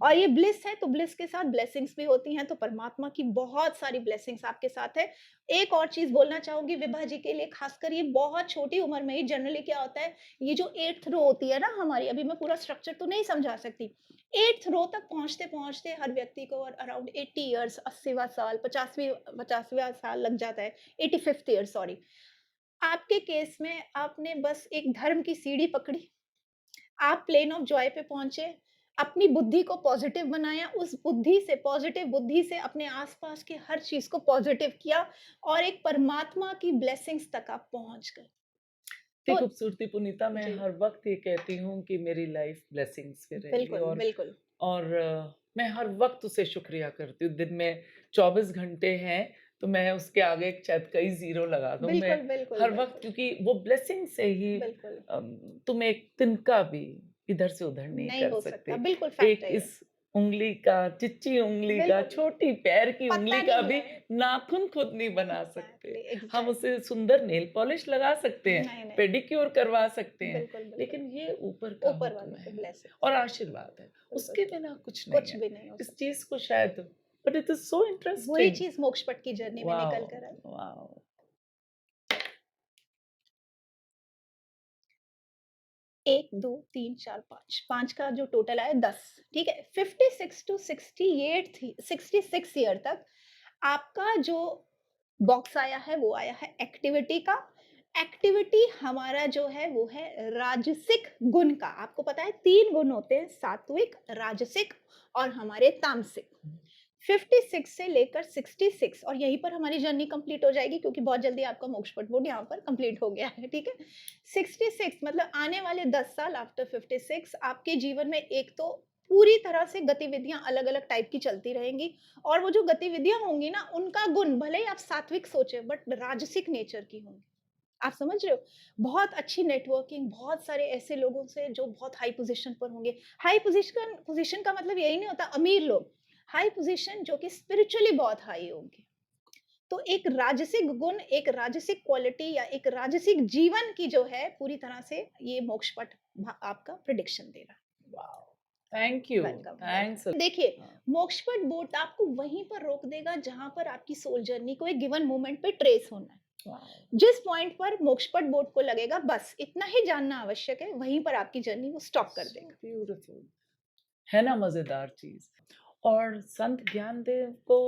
और ये ब्लिस है तो ब्लिस के साथ ब्लेसिंग्स भी होती हैं, तो परमात्मा की बहुत सारी ब्लेसिंग्स आपके साथ है। एक और चीज़ बोलना चाहूँगी विभा जी के लिए खासकर ये बहुत छोटी उम्र में ही जनरली क्या होता है, ये जो 8th रो होती है ना हमारी, अभी मैं पूरा स्ट्रक्चर तो नहीं समझा सकती। 8th रो तक पहुँचते-पहुँचते हर व्यक्ति को अराउंड 80 इयर्स 80वाँ साल 50वाँ साल लग जाता है, 85th ईयर सॉरी। आपके केस में आपने बस एक धर्म की सीढ़ी पकड़ी, आप प्लेन ऑफ जॉय पे पहुँचे, अपनी बुद्धि को पॉज़िटिव बनाया, उस बुद्धि से पॉज़िटिव बुद्धि से अपने आस-पास की हर चीज़ को पॉज़िटिव किया और एक परमात्मा की ब्लेसिंग्स तक आप पहुँच गए। इतनी तो खूबसूरती पुनीता मैं जी, हर वक़्त ये कहती हूँ कि मेरी लाइफ़ ब्लेसिंग्स पे रहेगी बिल्कुल, बिल्कुल। और मैं हर वक़्त उसे शुक्रिया करती हूँ। दिन में 24 घंटे हैं, तो मैं उसके आगे एक शायद कई ज़ीरो लगा दूँ। मैं बिल्कुल, बिल्कुल, हर वक़्त बिल्कुल, क्योंकि वो ब्लेसिंग से ही बिल्कुल। तुम एक तिनका भी इधर से उधर नहीं नहीं कर हो सकता, सकते। बिल्कुल फैक्ट एक है ये। इस उँगली का, चिच्ची उँगली का, बिल्कुल, छोटी पैर की उँगली पता का नहीं भी है। नाखून खुद नहीं बना सकते। एग्ज़ैक्टली, हम एग्ज़ैक्टली। उसे सुंदर नेल पॉलिश लगा सकते हैं, नहीं, नहीं। पेडिक्योर करवा सकते हैं, बिल्कुल, बिल्कुल। लेकिन ये ऊपर का ऊपर हुक्म वाले की है ब्लेसिंग्स। और आशीर्वाद है। बिल्कुल उसके सही। बिना कुछ नहीं कुछ है। भी नहीं हो इस सकता। चीज़ को शायद बट इट इज़ सो वही इंटरेस्टिंग। चीज़ मोक्ष पथ की जर्नी में निकल वॉव! कर आई। वॉव! 1, 2, 3, 4, 5, 5 का जो टोटल आया 10, ठीक है? 56 टू 68 थी 66 ईयर तक आपका जो बॉक्स आया है, वो आया है एक्टिविटी का। एक्टिविटी हमारा जो है, वो है राजसिक गुण का। आपको पता है 3 गुण होते हैं, सात्विक, राजसिक और हमारे तामसिक। 56 से लेकर 66 और यहीं पर हमारी जर्नी कंप्लीट हो जाएगी क्योंकि बहुत जल्दी आपका मोक्षपट बोर्ड यहाँ पर कंप्लीट हो गया है, ठीक है? 66 मतलब आने वाले 10 साल आफ्टर 56 आपके जीवन में एक तो पूरी तरह से गतिविधियाँ अलग-अलग टाइप की चलती रहेंगी और वो जो गतिविधियाँ होंगी ना, उनका गुण भले ही आप सात्विक सोचें बट राजसिक नेचर की होंगी। आप समझ रहे हो? बहुत अच्छी नेटवर्किंग, बहुत सारे ऐसे लोगों से जो बहुत हाई पोज़ीशन पर होंगे। हाई पोज़ीशन पोज़ीशन का मतलब यही नहीं होता अमीर लोग। हाई पोज़ीशन जो कि स्पिरिचुअली बहुत हाई होंगे। तो एक राजसिक गुण, एक राजसिक क्वालिटी या एक राजसिक जीवन की जो है पूरी तरह से ये मोक्ष पट आपका प्रिडिक्शन दे रहा है। Wow! Thank you, welcome, thanks a welcome. देखिए, हाँ, मोक्ष पट बोट आपको वहीं पर रोक देगा जहाँ पर आपकी सोल जर्नी को एक गिवन मोमेंट पे ट्रेस होना है। वाओ! जिस पॉइंट पर मोक्षपट बोट को लगेगा बस इतना ही जानना आवश्यक है, वहीं पर आपकी जर्नी वो स्टॉप कर सो देगा। ब्यूटीफुल। है ना मज़ेदार चीज़? और संत ज्ञानदेव को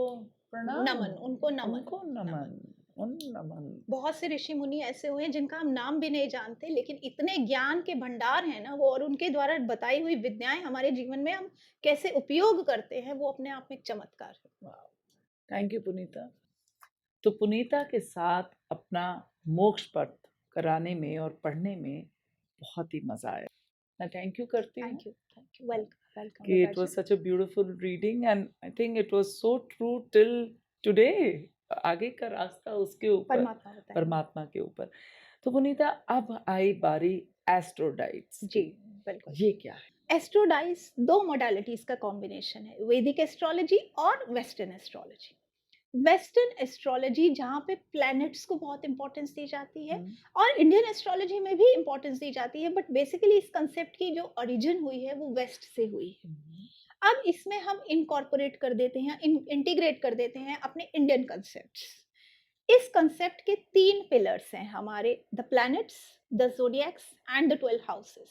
प्रणाम, नमन, उनको नमन, उनको नमन। नमन, उन नमन। बहुत से ऋषि मुनि ऐसे हुए हैं जिनका हम नाम भी नहीं जानते, लेकिन इतने ज्ञान के भंडार हैं ना वो और उनके द्वारा बताई हुई विद्याएँ हमारे जीवन में हम कैसे उपयोग करते हैं, वो अपने आप में एक चमत्कार है। वाओ! थैंक यू पुनीता। तो पुनीता के साथ अपना मोक्ष पथ कराने में और पढ़ने में बहुत ही मज़ा आया। मैं थैंक यू करती हूँ थैंक यू, वेलकम, वेलकम कि it Vibha ji. was such a beautiful reading and I think it was so true till today. आगे का रास्ता उसके ऊपर, परमात्मा बताएँ। परमात्मा के ऊपर। तो पुनीता अब आई बारी एस्ट्रोडाइट्स जी, की। बिल्कुल। ये क्या है? एस्ट्रोडाइस 2 मॉडलिटीज़ का कॉम्बिनेशन है, वैदिक एस्ट्रोलॉजी और वेस्टर्न एस्ट्रोलॉजी। वेस्टर्न एस्ट्रोलॉजी जहाँ पे प्लैनेट्स को बहुत इम्पोर्टेंस दी जाती है हुँ, और इंडियन एस्ट्रोलॉजी में भी इम्पोर्टेंस दी जाती है बट बेसिकली इस कंसेप्ट की जो ओरिजिन हुई है वो वेस्ट से हुई है। हुँ, अब इसमें हम इनकॉर्पोरेट कर देते हैं, इंटीग्रेट कर देते हैं अपने इंडियन कंसेप्ट्स। इस कंसेप्ट के 3 पिलर्स हैं हमारे, the planets, the zodiacs and the 12 houses.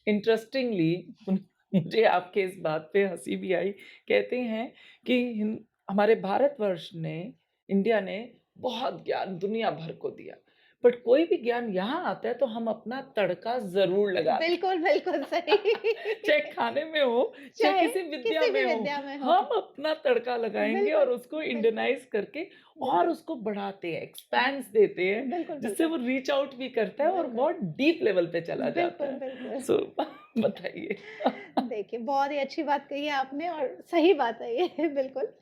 Interestingly मुझे आपके इस बात पे हँसी भी आई। कहते हैं कि हमारे भारतवर्ष ने, इंडिया ने बहुत ज्ञान दुनिया भर को दिया। बट कोई भी ज्ञान यहाँ आता है तो हम अपना तड़का ज़रूर लगाते हैं। बिल्कुल, बिल्कुल सही। चाहे खाने में हो, चाहे चाहे किसी विद्या किसी भी में हो, विद्या में हो। हम अपना तड़का लगाएँगे बिल्कुल, और उसको बिल्कुल, इंडियनाइज़ करके और बिल्कुल। उसको बढ़ाते हैं, एक्सपैंड्स देते हैं, बिल्कुल, जिससे बिल्कुल। वो रीच आउट भी करता है और बिल्कुल, बहुत डीप लेवल पे चला जाता बिल्कुल, है। बिल्कुल। सो बताइए? देखिए, बहुत ही अच्छी बात कही है आपने और सही बात है ये बिल्कुल।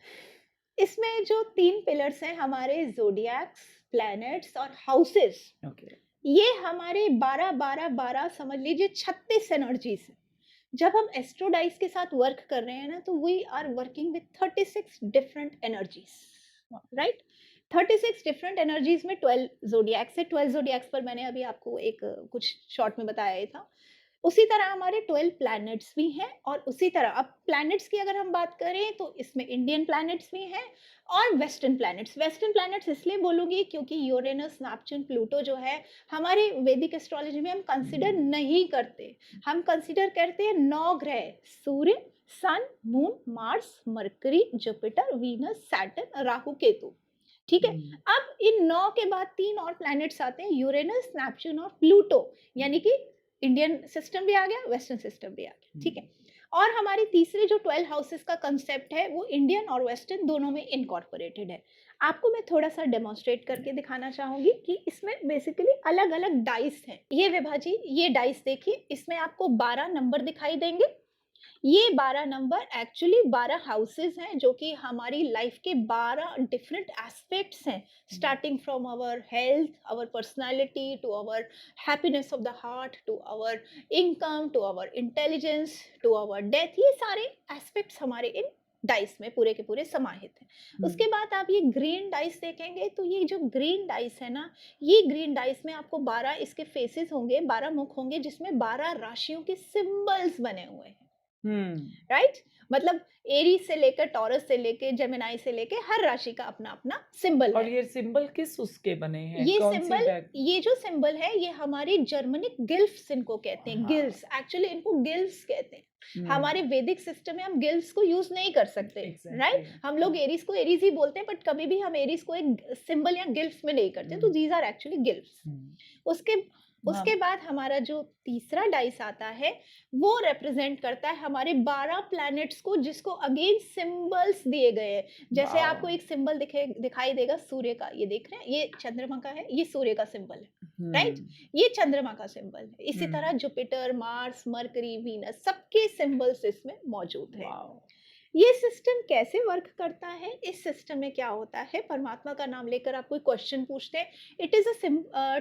इसमें जो 3 पिलर्स हैं हमारे ज़ोडिएक्स, प्लैनेट्स और हाउसेस, ओके। ये हमारे 12, 12, 12 समझ लीजिए 36 एनर्जीज़ हैं। जब हम एस्ट्रोडाइस के साथ वर्क कर रहे हैं ना, तो we are working with 36 different energies, right? 36 different energies में 12 ज़ोडिएक्स है, 12 ज़ोडिएक्स पर मैंने अभी आपको एक कुछ शॉर्ट में बताया ही था। उसी तरह हमारे 12 प्लैनेट्स भी हैं और उसी तरह अब प्लैनेट्स की अगर हम बात करें तो इसमें इंडियन प्लैनेट्स भी हैं और वेस्टर्न प्लैनेट्स। वेस्टर्न प्लैनेट्स इसलिए बोलूँगी क्योंकि यूरेनस, नेपच्यून, प्लूटो जो है हमारे वैदिक एस्ट्रोलॉजी में हम कंसीडर नहीं करते। हम कंसीडर करते हैं 9 ग्रह, सूर्य, Sun, Moon, Mars, Mercury, Jupiter, Venus, Saturn, Rahu, Ketu. ठीक है? हुँ, अब इन 9 के बाद 3 और प्लैनेट्स आते हैं, यूरेनस, नेपच्यून और प्लूटो, यानी कि इंडियन सिस्टम भी आ गया, वेस्टर्न सिस्टम भी आ गया, ठीक है? हुँ, और हमारी तीसरे जो 12 हाउसेस का कांसेप्ट है, वो इंडियन और वेस्टर्न दोनों में इनकॉर्पोरेटेड है। आपको मैं थोड़ा-सा डेमोंस्ट्रेट करके दिखाना चाहूँगी कि इसमें बेसिकली अलग-अलग डाइस हैं। ये विभा जी, ये डाइस देखिए, इसमें आपको 12 नंबर दिखाई देंगे। ये 12 नंबर एक्चुअली 12 हाउसेस हैं जो कि हमारी लाइफ के 12 डिफरेंट एस्पेक्ट्स हैं, hmm, starting from our health, our personality to our happiness of the heart to our income to our intelligence to our death. ये सारे एस्पेक्ट्स हमारे इन डाइस में पूरे के पूरे समाहित हैं। हुँ, उसके बाद आप ये ग्रीन डाइस देखेंगे तो ये जो ग्रीन डाइस है ना, ये ग्रीन डाइस में आपको 12 इसके फेसेस होंगे, 12 मुख होंगे जिसमें 12 राशियों के सिंबल्स बने हुए हैं। हुँ। राइट? मतलब एरीज से लेकर टॉरस से लेके जेमिनी से लेके हर राशि का अपना-अपना सिंबल और है। ये सिंबल किस उसके बने हैं? ये कौन-सी सिंबल बैक ये जो सिंबल है ये हमारी जर्मनिक गिल्फ्स इनको कहते हैं, हाँ, गिल्स एक्चुअली इनको गिल्स कहते हैं। हुँ, हमारे वैदिक सिस्टम में हम गिल्स को यूज़ नहीं कर सकते, एग्ज़ैक्टली, राइट? हम लोग हाँ, एरीज को एरीज ही बोलते हैं बट कभी भी हम एरीज को एक सिंबल या गिल्फ में नहीं करते, तो हुँ, दीज़ आर एक्चुअली गिल्फ्स। हुँ, उसके हाँ, उसके बाद हमारा जो तीसरा डाइस आता है, वो रिप्रेजेंट करता है हमारे 12 प्लैनेट्स को, जिसको अगेन सिंबल्स दिए गए हैं। जैसे वाओ! आपको एक सिंबल दिखाई देगा सूर्य का, ये देख रहे हैं? ये चंद्रमा का है, ये सूर्य का सिंबल है, राइट? हुँ, ये चंद्रमा का सिंबल है। इसी तरह हुँ, जुपिटर, मार्स, मरकरी, वीनस सबके सिंबल्स इसमें मौजूद हैं। वाओ! ये सिस्टम कैसे वर्क करता है? इस सिस्टम में क्या होता है? परमात्मा का नाम लेकर आप कोई क्वेश्चन पूछते हैं, it is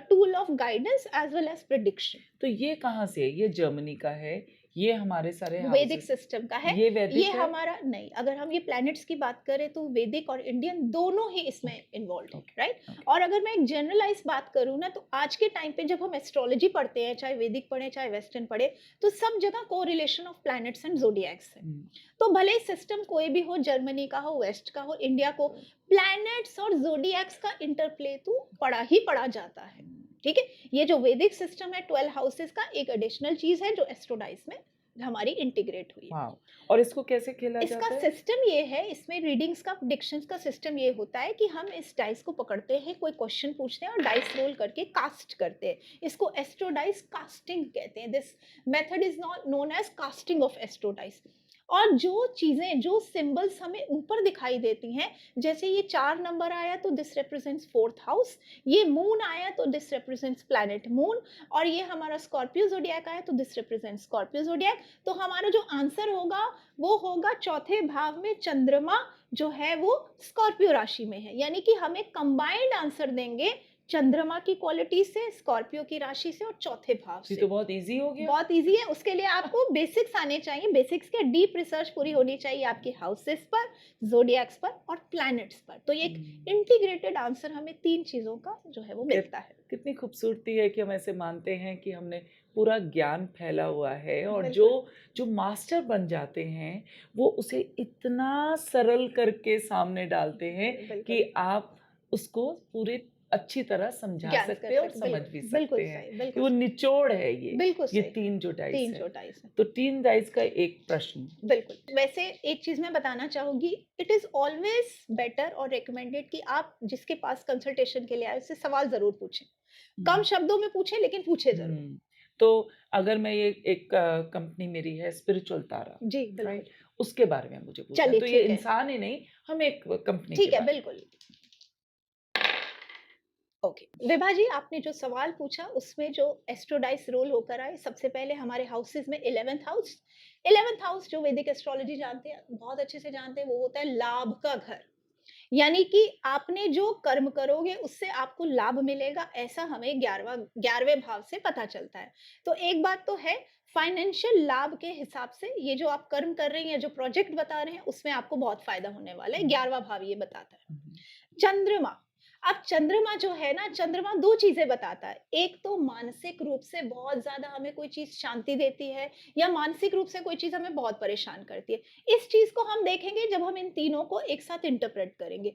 tool of guidance as well as prediction. तो ये कहाँ से है? ये जर्मनी का है, ये हमारे सारे वैदिक हाउसेस सिस्टम का है। ये ये वैदिक है? हमारा नहीं, अगर हम ये प्लैनेट्स की बात करें तो वैदिक और इंडियन दोनों ही इसमें ओके, इन्वॉल्व्ड है, ओके, राइट? ओके। और अगर मैं एक जनरलाइज़ बात करूँ ना, तो आज के टाइम पे जब हम एस्ट्रोलॉजी पढ़ते हैं, चाहे वैदिक पढ़ें, चाहे वेस्टर्न पढ़ें, तो सब जगह correlation of planets and zodiacs है। हुँ, तो भले ही सिस्टम कोई भी हो, जर्मनी का हो, वेस्ट का हो, इंडिया को, प्लैनेट्स और ज़ोडिएक्स का इंटरप्ले तो पढ़ा ही पढ़ा जाता है, ठीक है? ये जो वैदिक सिस्टम है 12 हाउसेस का, एक एडिशनल चीज़ है जो एस्ट्रोडाइस में हमारी इंटीग्रेट हुई है। वाओ! और इसको कैसे खेला इसका जाता है? सिस्टम ये है, इसमें रीडिंग्स का, प्रेडिक्शंस का सिस्टम ये होता है कि हम इस डाइस को पकड़ते हैं, कोई क्वेश्चन पूछते हैं और डाइस रोल करके कास्ट करते हैं। इसको एस्ट्रो डाइस कास्टिंग कहते हैं। This method is not known as casting of astro dice. और जो चीजें, जो सिंबल्स हमें ऊपर दिखाई देती हैं, जैसे ये 4 नंबर आया तो दिस रिप्रेजेंट्स फोर्थ हाउस, ये मून आया तो दिस रिप्रेजेंट्स प्लैनेट मून, और ये हमारा स्कॉर्पियो ज़ोडिएक आया तो दिस रिप्रेजेंट्स स्कॉर्पियो ज़ोडिएक। तो हमारा जो आंसर होगा वो होगा चौथे भाव में चंद्रमा, जो है वो स्कॉर्पियो राशि में है। यानी कि हम एक कंबाइंड आंसर देंगे चंद्रमा की क्वालिटी से, स्कॉर्पियो की राशि से और चौथे भाव ये से। तो बहुत ईज़ी हो गया। बहुत ईज़ी है, उसके लिए आपको बेसिक्स आने चाहिए। बेसिक्स क्या, डीप रिसर्च पूरी होनी चाहिए आपके हाउसेस पर, ज़ोडिएक्स पर और प्लैनेट्स पर। तो ये एक हुँ, इंटीग्रेटेड आंसर हमें 3 चीज़ों का जो है वो कित मिलता है। कितनी खूबसूरती है कि हम ऐसे मानते हैं कि हमने पूरा ज्ञान फैला हुआ है और जो बिल्कुल, जो मास्टर बन जाते हैं, वो उसे इतना सरल करके सामने डालते हैं कि बिल्कुल। आप उसको पूरे अच्छी तरह समझा ज्ञान कर सकते हैं और सक समझ भी बिल्कुल, सकते बिल्कुल हैं, सही, कि बिल्कुल वो सही। निचोड़ है बिल्कुल ये सही। 3 जो डाइस 3 है। जो डाइस हैं। तो 3 डाइस का एक प्रश्न। बिल्कुल। वैसे एक चीज़ मैं बताना चाहूँगी, इट इज़ ऑलवेज़ बेटर और रिकमेंडेड कि आप जिसके पास कंसल्टेशन के लिए आए, उससे सवाल ज़रूर पूछें। कम हुँ। शब्दों में पूछें, लेकिन पूछें ज़रूर। हुँ। तो अगर मैं ये एक कंपनी मेरी है स्पिरिचुअल तारा, जी, बिल्कुल। राइट? उसके बारे में मुझे पूछना है। चलिए तो ये ठीक है। इंसान ही नहीं, हम एक कंपनी के ठीक है, बारे में। बिल्कुल। ओके। विभा जी, आपने जो सवाल पूछा उसमें जो एस्ट्रोडाइस रोल होकर आए, सबसे पहले हमारे हाउसेज़ में 11th हाउस, 11th हाउस जो वैदिक एस्ट्रोलॉजी जानते हैं, बहुत अच्छे से जानते हैं, वो होता है लाभ का घर। यानी कि आपने जो कर्म करोगे उससे आपको लाभ मिलेगा, ऐसा हमें 11वें भाव से पता चलता है। तो एक बात तो है, फाइनेंशियल लाभ के हिसाब से ये जो आप कर्म कर रहे हैं या जो प्रोजेक्ट बता रहे हैं, उसमें आपको बहुत फ़ायदा होने वाला है, हुँ, 11वां भाव ये बताता है। हुँ, हुँ, चंद्रमा, अब चंद्रमा जो है ना, चंद्रमा 2 चीज़ें बताता है। एक तो मानसिक रूप से बहुत ज़्यादा हमें कोई चीज़ शांति देती है, या मानसिक रूप से कोई चीज़ हमें बहुत परेशान करती है। इस चीज़ को हम देखेंगे जब हम इन तीनों को एक साथ इंटरप्रेट करेंगे।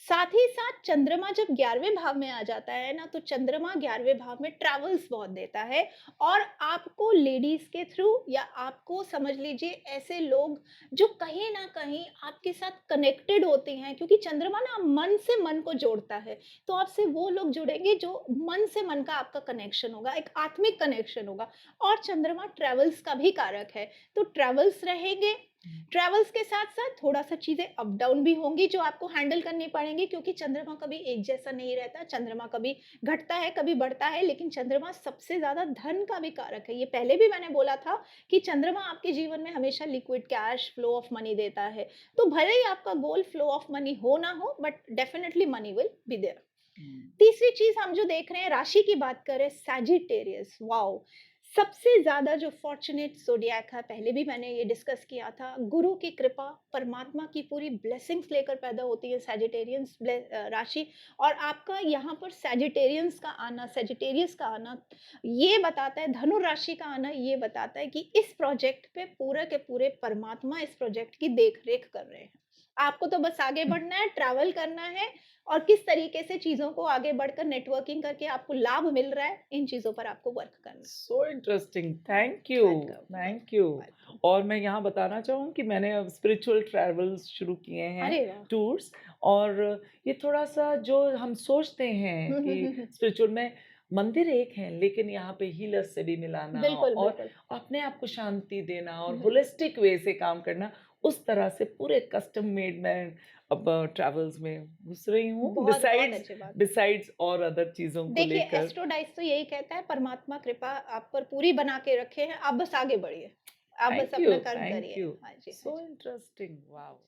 साथ ही साथ चंद्रमा जब 11वें भाव में आ जाता है ना, तो चंद्रमा 11वें भाव में ट्रैवल्स बहुत देता है, और आपको लेडीज़ के थ्रू, या आपको समझ लीजिए ऐसे लोग जो कहीं न कहीं आपके साथ कनेक्टेड होते हैं, क्योंकि चंद्रमा ना मन से मन को जोड़ता है। तो आपसे वो लोग जुड़ेंगे जो मन से मन का आपका कनेक्शन होगा, एक आत्मिक कनेक्शन होगा। और चंद्रमा ट्रैवल्स का भी कारक है, तो ट्रैवल्स रहेंगे। हुँ। ट्रैवल्स के साथ-साथ थोड़ा-सा चीज़ें अप डाउन भी होंगी जो आपको हैंडल करनी पड़ेंगी, क्योंकि चंद्रमा कभी एक जैसा नहीं रहता, चंद्रमा कभी घटता है, कभी बढ़ता है, लेकिन चंद्रमा सबसे ज़्यादा धन का भी कारक है। ये पहले भी मैंने बोला था कि चंद्रमा आपके जीवन में हमेशा liquid cash, flow of money देता है। तो भले ही आपका गोल फ्लो ऑफ मनी हो ना हो, but definitely money will be there. Hmm, तीसरी चीज़ हम जो देख रहे हैं, राशि की बात करें, सैजिटेरियस, वॉव! सबसे ज़्यादा जो फॉर्च्यूनेट ज़ोडिएक है, पहले भी मैंने ये डिस्कस किया था, गुरु की कृपा, परमात्मा की पूरी ब्लेसिंग्स लेकर पैदा होती है राशि। और आपका यहाँ पर सैजिटेरियंस का आना, सैजिटेरियस का आना, ये बताता है, धनु राशि का आना ये बताता है कि इस प्रोजेक्ट पे पूरे के पूरे परमात्मा इस प्रोजेक्ट की देख-रेख कर रहे हैं। आपको तो बस आगे हुँ। बढ़ना है, ट्रैवल करना है, और किस तरीके से चीज़ों को आगे बढ़कर नेटवर्किंग करके आपको लाभ मिल रहा है, इन चीज़ों पर आपको वर्क करना है। So interesting, thank welcome, you. Welcome. और मैं यहाँ बताना चाहूँ कि मैंने अब स्पिरिचुअल ट्रैवल्स शुरू किए हैं, अरे वाह! टूर्स। और ये थोड़ा-सा जो हम सोचते हैं हुँ, हुँ, कि हुँ, हुँ। स्पिरिचुअल में मंदिर एक है, लेकिन यहाँ पे हीलर से भी मिलाना बिल्कुल, और बिल्कुल। अपने आप को शांति देना और हुँ, होलिस्टिक वे से काम करना, उस तरह से पूरे कस्टम मेड मैं अब ट्रैवल्स में घुस रही हूँ, बहुत, बहुत बिसाइड्स अच्छी बात। बिसाइड्स और अदर चीज़ों को देखिए, लेकर। एस्ट्रोडाइस तो यही कहता है परमात्मा कृपा आप पर पूरी बना के रखे हैं, आप बस आगे बढ़िए। आप बस थैंक यू, अपना कर्म थैंक करिए। यू। हाँ जी, हाँ सो जी। Interesting, wow!